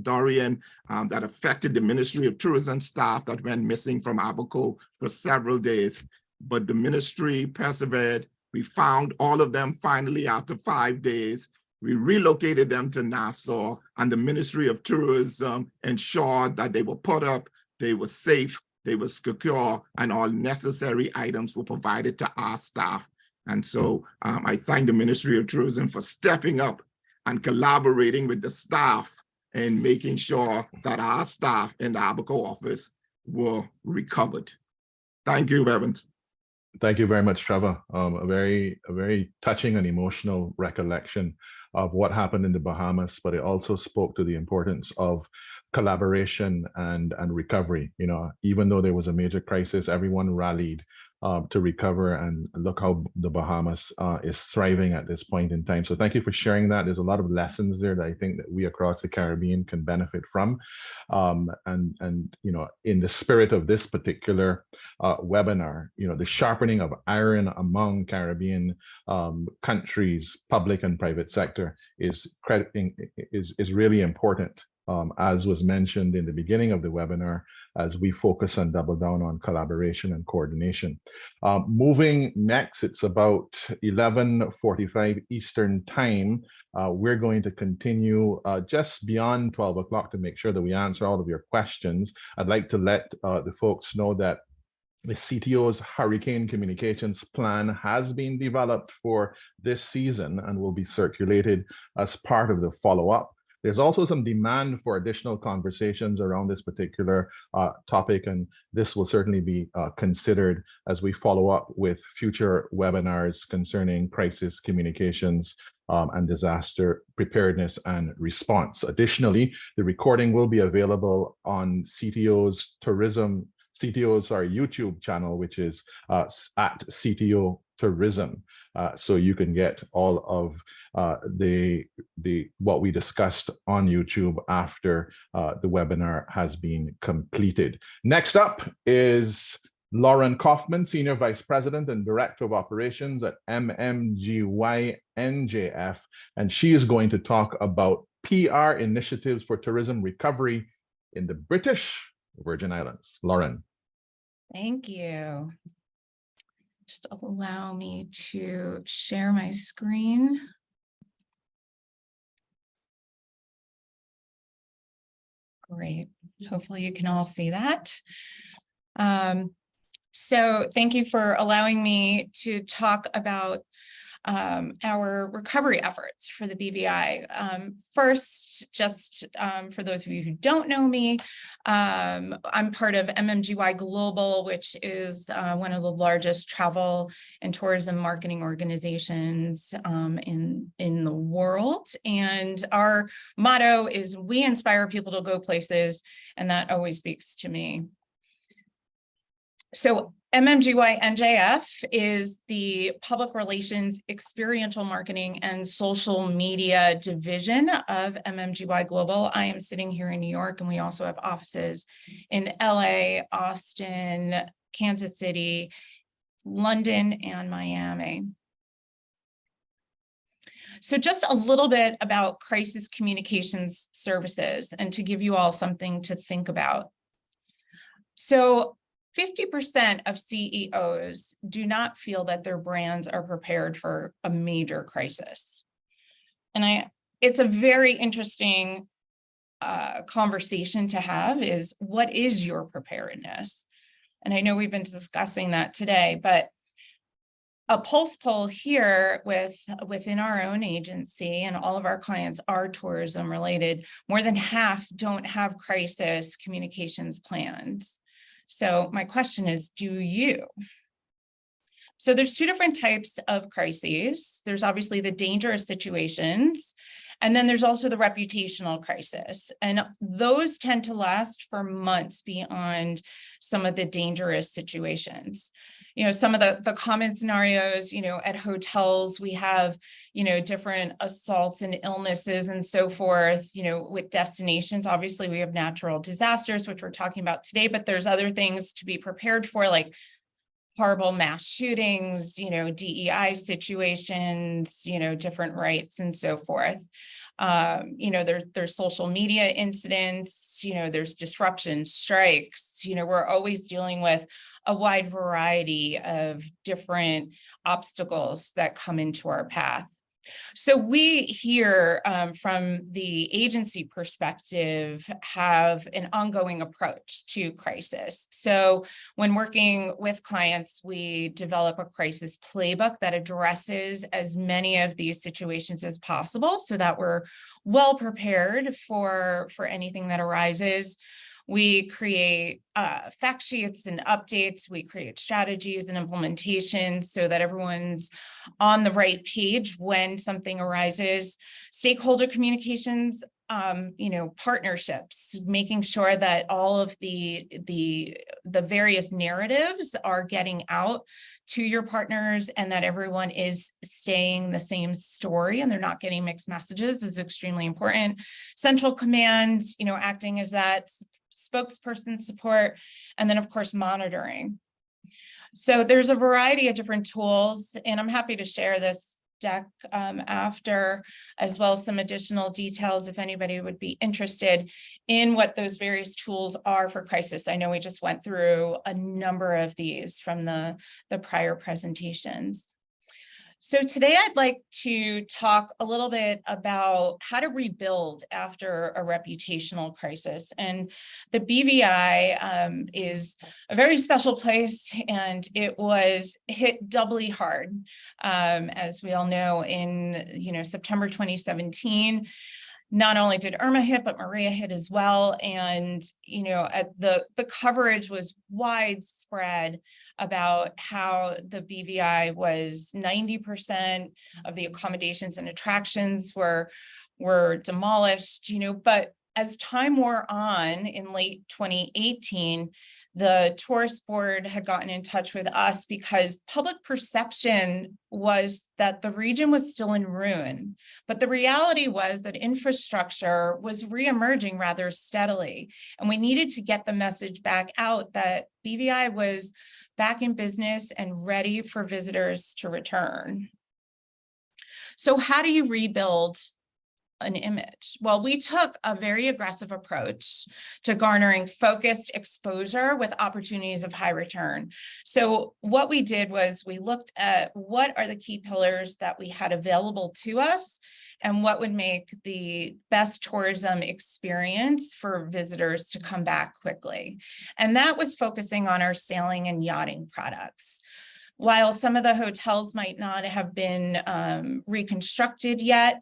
Dorian that affected the Ministry of Tourism staff that went missing from Abaco for several days. But the ministry persevered. We found all of them finally after 5 days. We relocated them to Nassau, and the Ministry of Tourism ensured that they were put up, they were safe, they were secure, and all necessary items were provided to our staff. And so I thank the Ministry of Tourism for stepping up and collaborating with the staff and making sure that our staff in the Abaco office were recovered. Thank you, Bevan.
Thank you very much, Trevor. A very touching and emotional recollection of what happened in the Bahamas, but it also spoke to the importance of collaboration and recovery. You know, even though there was a major crisis, everyone rallied to recover, and look how the Bahamas is thriving at this point in time. So thank you for sharing that. There's a lot of lessons there that I think that we across the Caribbean can benefit from. And you know, in the spirit of this particular webinar, you know, the sharpening of iron among Caribbean countries, public and private sector, is really important. As was mentioned in the beginning of the webinar, as we focus and double down on collaboration and coordination. Moving next, it's about 11:45 Eastern time. We're going to continue just beyond 12 o'clock to make sure that we answer all of your questions. I'd like to let the folks know that the CTO's Hurricane Communications Plan has been developed for this season and will be circulated as part of the follow-up. There's also some demand for additional conversations around this particular topic, and this will certainly be considered as we follow up with future webinars concerning crisis communications and disaster preparedness and response. Additionally, the recording will be available on CTO's YouTube channel, which is at CTO Tourism. So you can get all of what we discussed on YouTube after the webinar has been completed. Next up is Lauren Kaufman, Senior Vice President and Director of Operations at MMGY NJF, and she is going to talk about PR initiatives for tourism recovery in the British Virgin Islands. Lauren.
Thank you. Just allow me to share my screen. Great. Hopefully you can all see that. So thank you for allowing me to talk about our recovery efforts for the BVI. First, just for those of you who don't know me, I'm part of MMGY Global, which is one of the largest travel and tourism marketing organizations in the world. And our motto is, we inspire people to go places, and that always speaks to me. So MMGY NJF is the public relations, experiential marketing, and social media division of MMGY Global. I am sitting here in New York, and we also have offices in LA, Austin, Kansas City, London, and Miami. So just a little bit about crisis communications services, and to give you all something to think about. So 50% of CEOs do not feel that their brands are prepared for a major crisis. And it's a very interesting conversation to have, is what is your preparedness? And I know we've been discussing that today, but a pulse poll here within our own agency, and all of our clients are tourism related, more than half don't have crisis communications plans. So my question is, do you? So there's two different types of crises. There's obviously the dangerous situations, and then there's also the reputational crisis. And those tend to last for months beyond some of the dangerous situations. You know, some of the common scenarios, you know, at hotels, we have, you know, different assaults and illnesses and so forth. You know, with destinations, obviously we have natural disasters, which we're talking about today, but there's other things to be prepared for, like horrible mass shootings, you know, DEI situations, you know, different rights and so forth. You know, there's social media incidents, you know, there's disruptions, strikes, you know, we're always dealing with a wide variety of different obstacles that come into our path. So we here from the agency perspective have an ongoing approach to crisis. So when working with clients, we develop a crisis playbook that addresses as many of these situations as possible so that we're well prepared for anything that arises. We create fact sheets and updates. We create strategies and implementations so that everyone's on the right page when something arises. Stakeholder communications partnerships, making sure that all of the various narratives are getting out to your partners and that everyone is staying the same story and they're not getting mixed messages is extremely important. Central command, acting as that spokesperson support, and then of course monitoring. So there's a variety of different tools, and I'm happy to share this deck after, as well as some additional details if anybody would be interested in what those various tools are for crisis. I know we just went through a number of these from the prior presentations. So today I'd like to talk a little bit about how to rebuild after a reputational crisis. And the BVI is a very special place, and it was hit doubly hard. As we all know, in September 2017, not only did Irma hit, but Maria hit as well. And, the coverage was widespread about how the BVI was 90% of the accommodations and attractions were demolished, but as time wore on in late 2018, the tourist board had gotten in touch with us because public perception was that the region was still in ruin. But the reality was that infrastructure was reemerging rather steadily. And we needed to get the message back out that BVI was back in business and ready for visitors to return. So how do you rebuild an image? Well, we took a very aggressive approach to garnering focused exposure with opportunities of high return. So what we did was we looked at what are the key pillars that we had available to us and what would make the best tourism experience for visitors to come back quickly. And that was focusing on our sailing and yachting products. While some of the hotels might not have been reconstructed yet,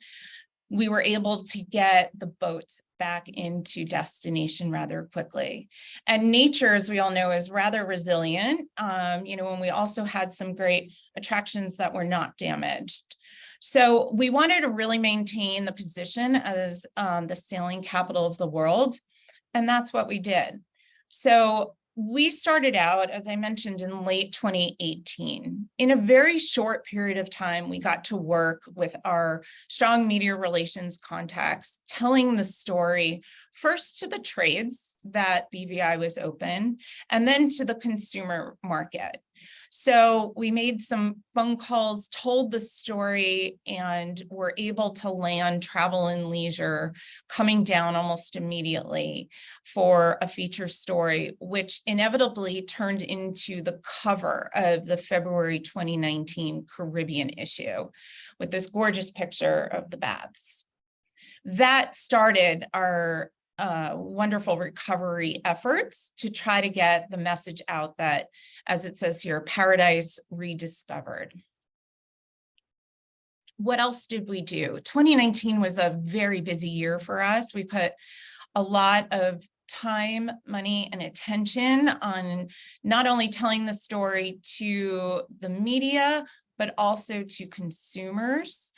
we were able to get the boat back into destination rather quickly. And nature, as we all know, is rather resilient. And we also had some great attractions that were not damaged. So we wanted to really maintain the position as the sailing capital of the world. And that's what we did. So we started out, as I mentioned, in late 2018. In a very short period of time, we got to work with our strong media relations contacts, telling the story first to the trades that BVI was open, and then to the consumer market. So we made some phone calls, told the story, and were able to land Travel and Leisure coming down almost immediately for a feature story, which inevitably turned into the cover of the February 2019 Caribbean issue with this gorgeous picture of the baths. That started our wonderful recovery efforts to try to get the message out that, as it says here, paradise rediscovered. What else did we do? 2019 was a very busy year for us. We put a lot of time, money, and attention on not only telling the story to the media, but also to consumers.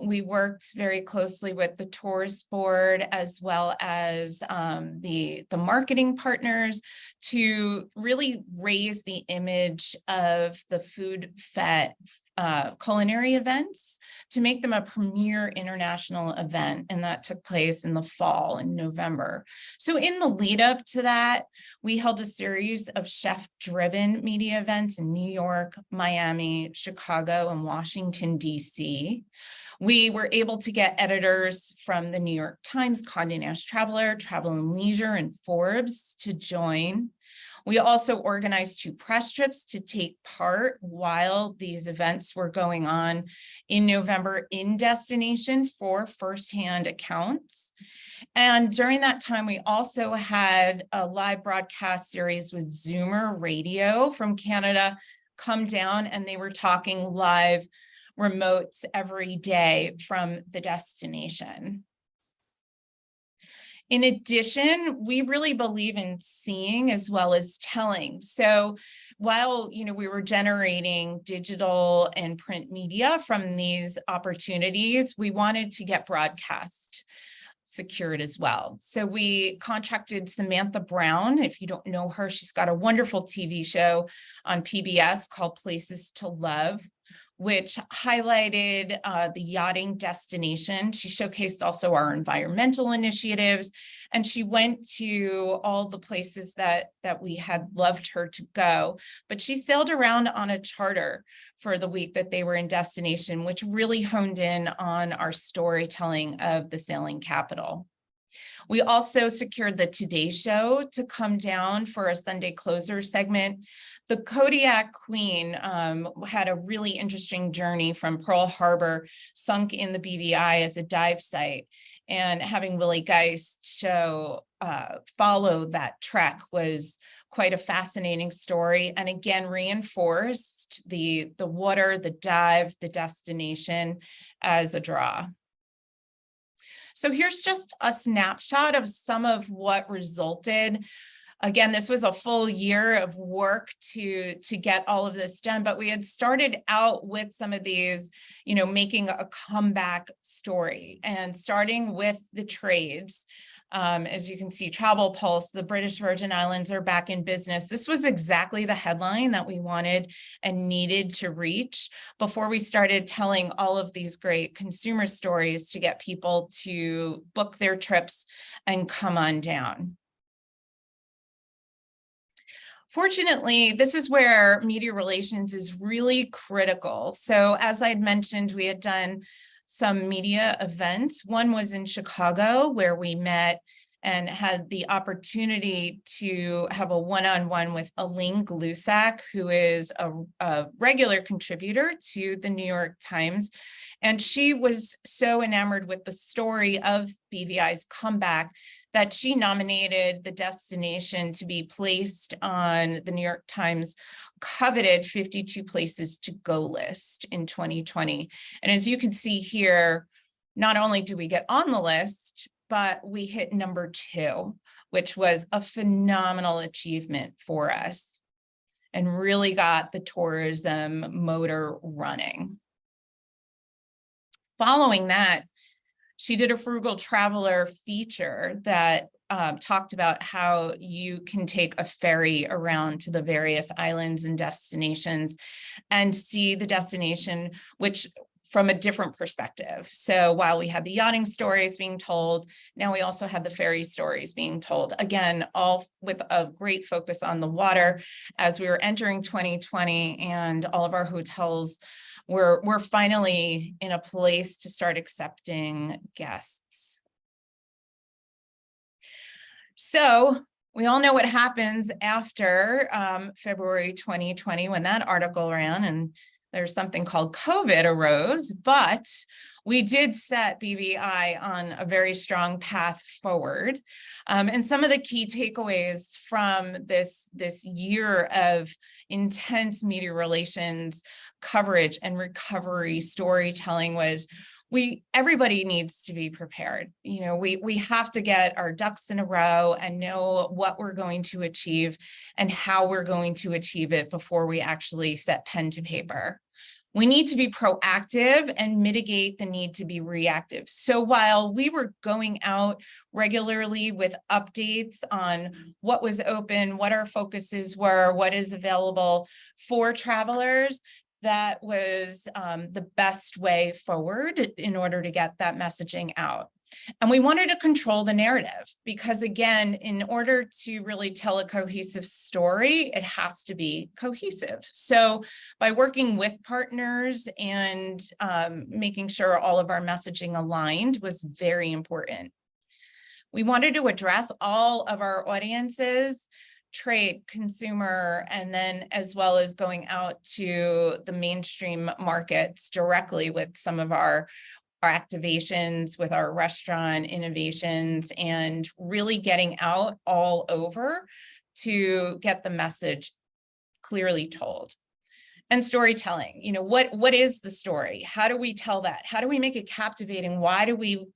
We worked very closely with the tourist board as well as the marketing partners to really raise the image of the food fed culinary events to make them a premier international event, and that took place in the fall in November. So in the lead up to that, we held a series of chef-driven media events in New York, Miami, Chicago, and Washington, D.C. We were able to get editors from the New York Times, Condé Nast Traveler, Travel and Leisure, and Forbes to join. We also organized 2 press trips to take part while these events were going on in November in destination for firsthand accounts. And during that time, we also had a live broadcast series with Zoomer Radio from Canada come down, and they were talking live remotes every day from the destination. In addition, we really believe in seeing as well as telling. So while we were generating digital and print media from these opportunities, we wanted to get broadcast. secured as well. So we contracted Samantha Brown. If you don't know her, she's got a wonderful TV show on PBS called Places to Love, which highlighted the yachting destination. She showcased also our environmental initiatives, and she went to all the places that we had loved her to go. But she sailed around on a charter for the week that they were in destination, which really honed in on our storytelling of the sailing capital. We also secured the Today Show to come down for a Sunday closer segment. The Kodiak Queen had a really interesting journey from Pearl Harbor, sunk in the BVI as a dive site, and having Willie Geist show follow that trek was quite a fascinating story, and again reinforced the water, the dive, the destination as a draw. So here's just a snapshot of some of what resulted. Again, this was a full year of work to get all of this done, but we had started out with some of these, making a comeback story and starting with the trades. As you can see, Travel Pulse, the British Virgin Islands are back in business. This was exactly the headline that we wanted and needed to reach before we started telling all of these great consumer stories to get people to book their trips and come on down. Fortunately, this is where media relations is really critical. So as I had mentioned, we had done some media events. One was in Chicago, where we met and had the opportunity to have a one-on-one with Elaine Glusak, who is a regular contributor to the New York Times. And she was so enamored with the story of BVI's comeback that she nominated the destination to be placed on the New York Times coveted 52 places to go list in 2020. And as you can see here, not only do we get on the list, but we hit number 2, which was a phenomenal achievement for us and really got the tourism motor running. Following that, she did a Frugal Traveler feature that talked about how you can take a ferry around to the various islands and destinations and see the destination, which from a different perspective. So while we had the yachting stories being told, now we also had the ferry stories being told. Again, all with a great focus on the water as we were entering 2020, and all of our hotels we're finally in a place to start accepting guests. So we all know what happens after February 2020 when that article ran and there's something called COVID arose, but we did set BVI on a very strong path forward. And some of the key takeaways from this year of intense media relations coverage and recovery storytelling was everybody needs to be prepared. We have to get our ducks in a row and know what we're going to achieve and how we're going to achieve it before we actually set pen to paper. We need to be proactive and mitigate the need to be reactive. So while we were going out regularly with updates on what was open, what our focuses were, what is available for travelers, that was the best way forward in order to get that messaging out. And we wanted to control the narrative because, again, in order to really tell a cohesive story, it has to be cohesive. So by working with partners and making sure all of our messaging aligned was very important. We wanted to address all of our audiences, trade, consumer, and then as well as going out to the mainstream markets directly with some of our activations, with our restaurant innovations, and really getting out all over to get the message clearly told. And storytelling, what is the story? How do we tell that? How do we make it captivating? Why do we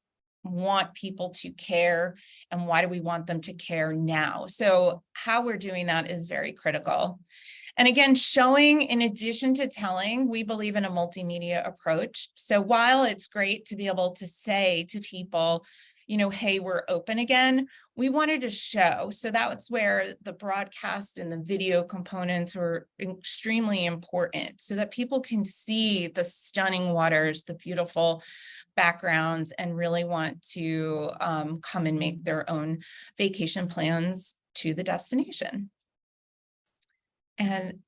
want people to care, and why do we want them to care now? So how we're doing that is very critical. And again, showing in addition to telling, we believe in a multimedia approach. So while it's great to be able to say to people, hey, we're open again. We wanted to show. So that's where the broadcast and the video components were extremely important so that people can see the stunning waters, the beautiful backgrounds, and really want to come and make their own vacation plans to the destination. And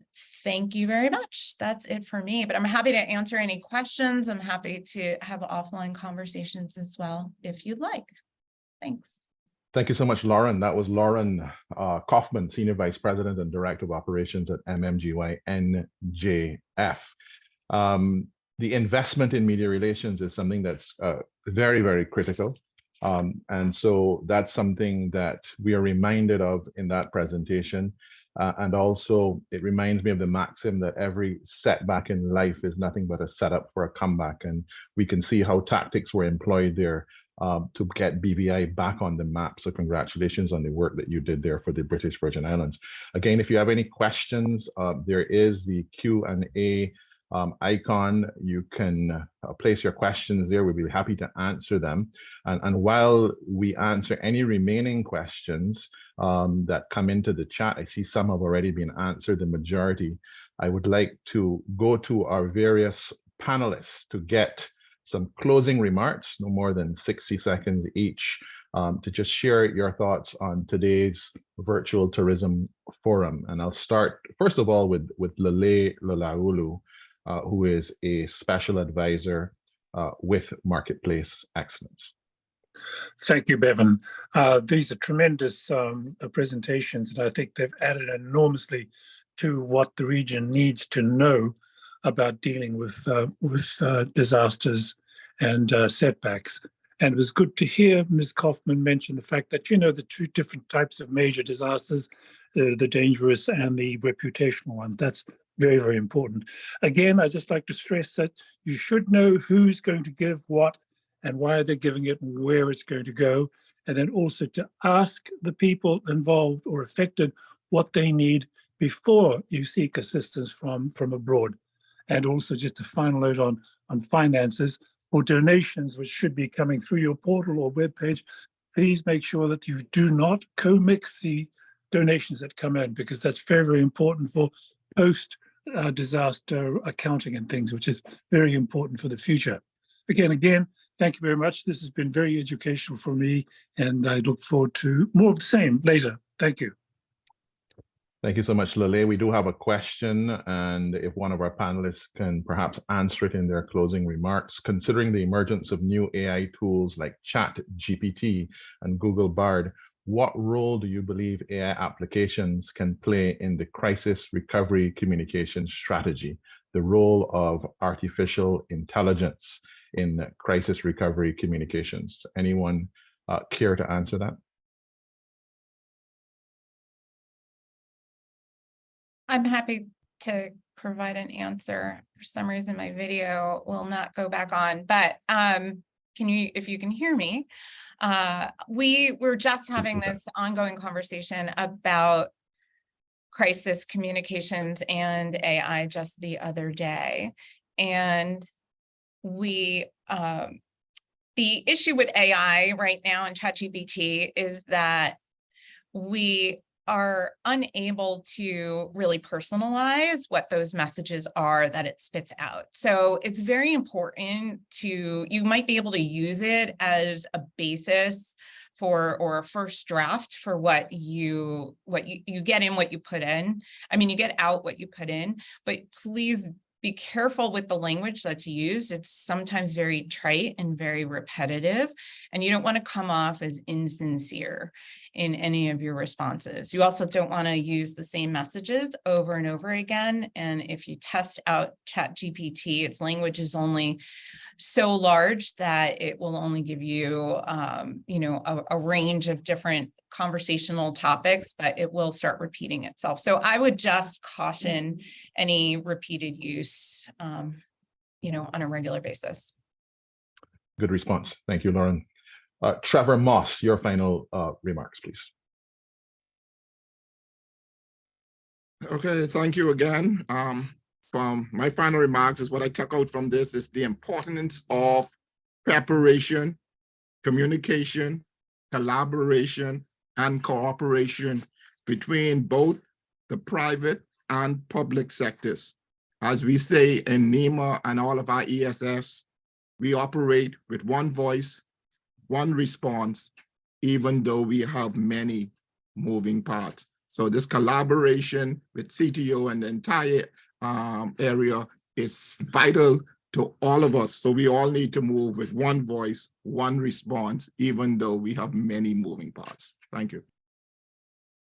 thank you very much. That's it for me, but I'm happy to answer any questions. I'm happy to have offline conversations as well, if you'd like. Thanks.
Thank you so much, Lauren. That was Lauren Kaufman, Senior Vice President and Director of Operations at MMGY NJF. The investment in media relations is something that's very, very critical. And so that's something that we are reminded of in that presentation. And also, it reminds me of the maxim that every setback in life is nothing but a setup for a comeback. And we can see how tactics were employed there to get BVI back on the map. So congratulations on the work that you did there for the British Virgin Islands. Again, if you have any questions, there is the Q&A icon. You can place your questions there. We'll be happy to answer them. And while we answer any remaining questions that come into the chat, I see some have already been answered, the majority. I would like to go to our various panelists to get some closing remarks, no more than 60 seconds each, to just share your thoughts on today's virtual tourism forum. And I'll start, first of all, with Lele Lolaulu, who is a special advisor with Marketplace Excellence.
Thank you, Bevan. These are tremendous presentations, and I think they've added enormously to what the region needs to know about dealing with disasters and setbacks. And it was good to hear Ms. Kaufman mention the fact that, the two different types of major disasters, the dangerous and the reputational ones. That's very, very important. Again, I just like to stress that you should know who's going to give what and why they're giving it and where it's going to go. And then also to ask the people involved or affected what they need before you seek assistance from abroad. And also just a final note on finances or donations, which should be coming through your portal or webpage. Please make sure that you do not co-mix the donations that come in, because that's very, very important for post-disaster accounting and things, which is very important for the future. Again, thank you very much. This has been very educational for me, and I look forward to more of the same later. Thank you.
Thank you so much, Lele. We do have a question, and if one of our panelists can perhaps answer it in their closing remarks. Considering the emergence of new AI tools like ChatGPT and Google Bard, what role do you believe AI applications can play in the crisis recovery communication strategy, the role of artificial intelligence in crisis recovery communications? Anyone care to answer that?
I'm happy to provide an answer. For some reason, my video will not go back on, but if you can hear me, we were just having this ongoing conversation about crisis communications and AI just the other day. And the issue with AI right now in ChatGPT is that we are unable to really personalize what those messages are that it spits out. So it's very important you might be able to use it as a basis for, or a first draft for what you get in, what you put in. I mean, you get out what you put in, but please be careful with the language that's used. It's sometimes very trite and very repetitive, and you don't want to come off as insincere in any of your responses. You also don't want to use the same messages over and over again. And if you test out ChatGPT, its language is only so large that it will only give you, a range of different conversational topics, but it will start repeating itself. So I would just caution any repeated use, on a regular basis.
Good response. Thank you, Lauren. Trevor Moss, your final remarks, please.
Okay, thank you again. From my final remarks is what I took out from this is the importance of preparation communication, collaboration, and cooperation between both the private and public sectors. As we say in NEMA and all of our ESFs, we operate with one voice, one response, even though we have many moving parts. So this collaboration with CTO and the entire area is vital to all of us. So we all need to move with one voice, one response, even though we have many moving parts. Thank you.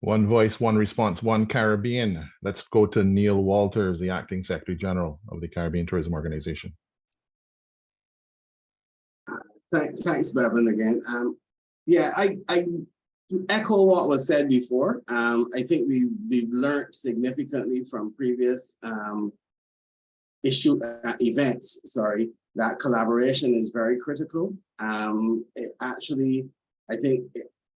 One voice, one response, one Caribbean. Let's go to Neil Walters, the Acting Secretary General of the Caribbean Tourism Organization.
Thanks, Bevan, again. Yeah, I echo what was said before. I think we've learned significantly from previous events, that collaboration is very critical. It actually, I think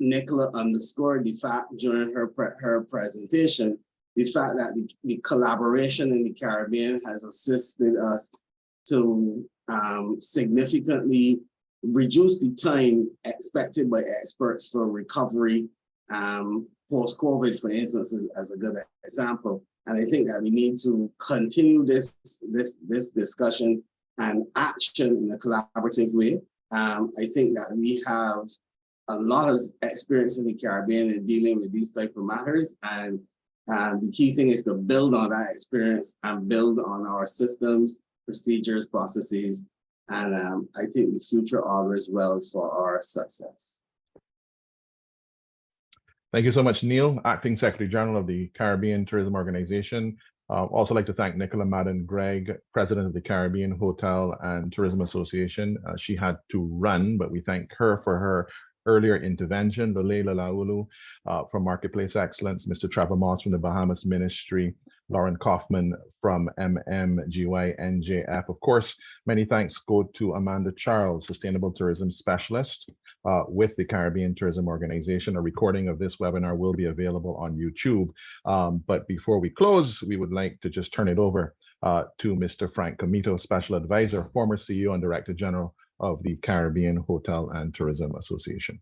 Nicola underscored the fact during her presentation, the fact that the collaboration in the Caribbean has assisted us to significantly reduce the time expected by experts for recovery post-COVID, for instance, as a good example. And I think that we need to continue this discussion and action in a collaborative way. I think that we have a lot of experience in the Caribbean in dealing with these type of matters. And the key thing is to build on that experience and build on our systems, procedures, processes. And I think the future augurs well for our success.
Thank you so much, Neil, Acting Secretary General of the Caribbean Tourism Organization. Also like to thank Nicola Madden-Greig, President of the Caribbean Hotel and Tourism Association. She had to run, but we thank her for her earlier intervention. Lolela Laulu from Marketplace Excellence, Mr. Trevor Moss from the Bahamas Ministry, Lauren Kaufman from MMGY NJF. Of course, many thanks go to Amanda Charles, Sustainable Tourism Specialist with the Caribbean Tourism Organization. A recording of this webinar will be available on YouTube. But before we close, we would like to just turn it over to Mr. Frank Comito, Special Advisor, former CEO and Director General of the Caribbean Hotel and Tourism Association.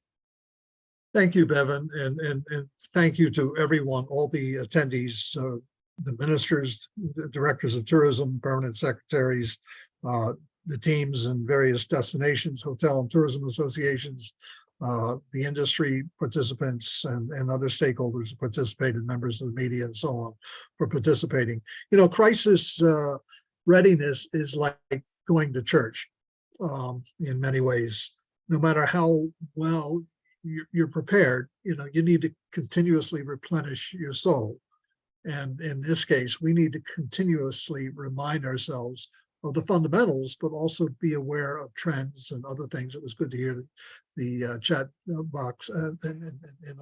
Thank you, Bevan, and thank you to everyone, all the attendees, the ministers, the directors of tourism, permanent secretaries, the teams in various destinations, hotel and tourism associations, the industry participants and other stakeholders who participated, members of the media and so on, for participating. You know, crisis readiness is like going to church in many ways. No matter how well you're prepared, you know, you need to continuously replenish your soul. And in this case, we need to continuously remind ourselves of the fundamentals, but also be aware of trends and other things. It was good to hear the chat box and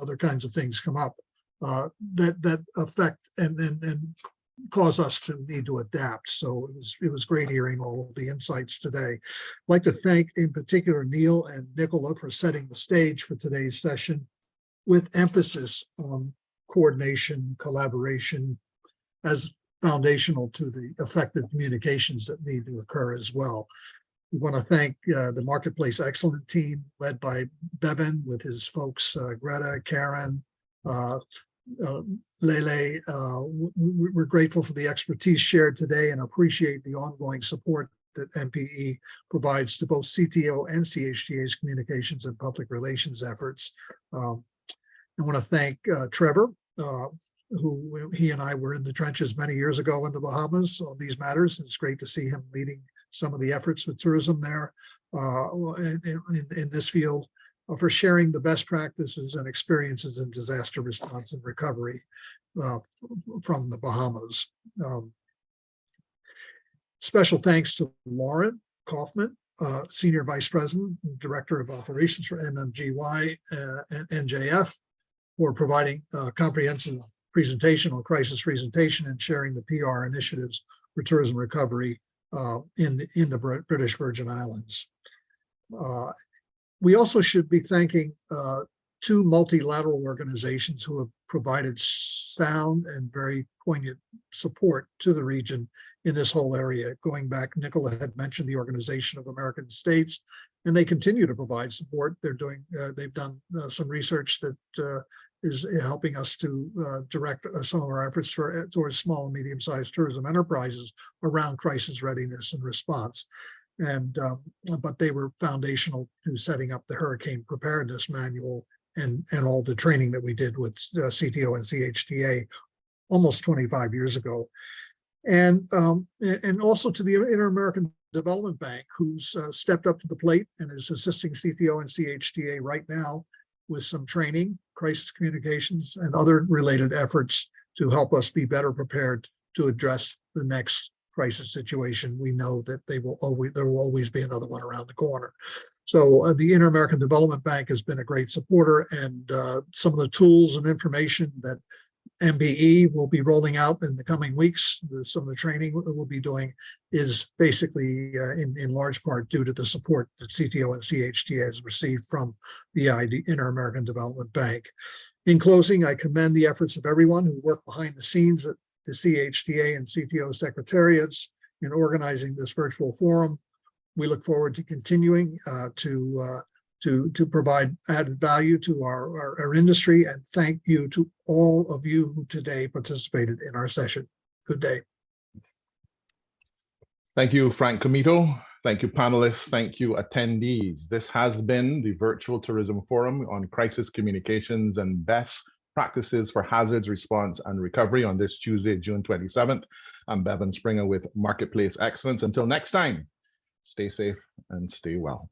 other kinds of things come up that affect and cause us to need to adapt. So it was great hearing all of the insights today. I'd like to thank in particular Neil and Nicola for setting the stage for today's session with emphasis on coordination, collaboration as foundational to the effective communications that need to occur as well. We want to thank the Marketplace Excellent team led by Bevan with his folks, Greta, Karen, Lele. We're grateful for the expertise shared today and appreciate the ongoing support that MPE provides to both CTO and CHTA's communications and public relations efforts. I want to thank Trevor, who he and I were in the trenches many years ago in the Bahamas on these matters. It's great to see him leading some of the efforts with tourism there in this field, for sharing the best practices and experiences in disaster response and recovery from the Bahamas. Special thanks to Lauren Kaufman, Senior Vice President and Director of Operations for MMGY and NJF, for providing a comprehensive presentation on crisis presentation and sharing the PR initiatives for tourism recovery in the British Virgin Islands. We also should be thanking two multilateral organizations who have provided sound and very poignant support to the region in this whole area. Going back, Nicola had mentioned the Organization of American States, and they continue to provide support. They've done some research that is helping us to direct some of our efforts towards small and medium-sized tourism enterprises around crisis readiness and response. But they were foundational to setting up the Hurricane Preparedness Manual and all the training that we did with CTO and CHTA almost 25 years ago. And also to the Inter-American Development Bank, who's stepped up to the plate and is assisting CTO and CHTA right now with some training, crisis communications, and other related efforts to help us be better prepared to address the next crisis situation. We know that there will always be another one around the corner. So the Inter-American Development Bank has been a great supporter, and some of the tools and information that MBE will be rolling out in the coming weeks, some of the training that we'll be doing is basically in large part due to the support that CTO and CHTA has received from the Inter-American Development Bank. In closing, I commend the efforts of everyone who worked behind the scenes at the CHTA and CTO secretariats in organizing this virtual forum. We look forward to continuing to provide added value to our industry, and thank you to all of you who today participated in our session. Good day.
Thank you, Frank Comito. Thank you, panelists. Thank you, attendees. This has been the Virtual Tourism Forum on Crisis Communications and Best Practices for Hazards Response and Recovery on this Tuesday, June 27th. I'm Bevan Springer with Marketplace Excellence. Until next time, stay safe and stay well.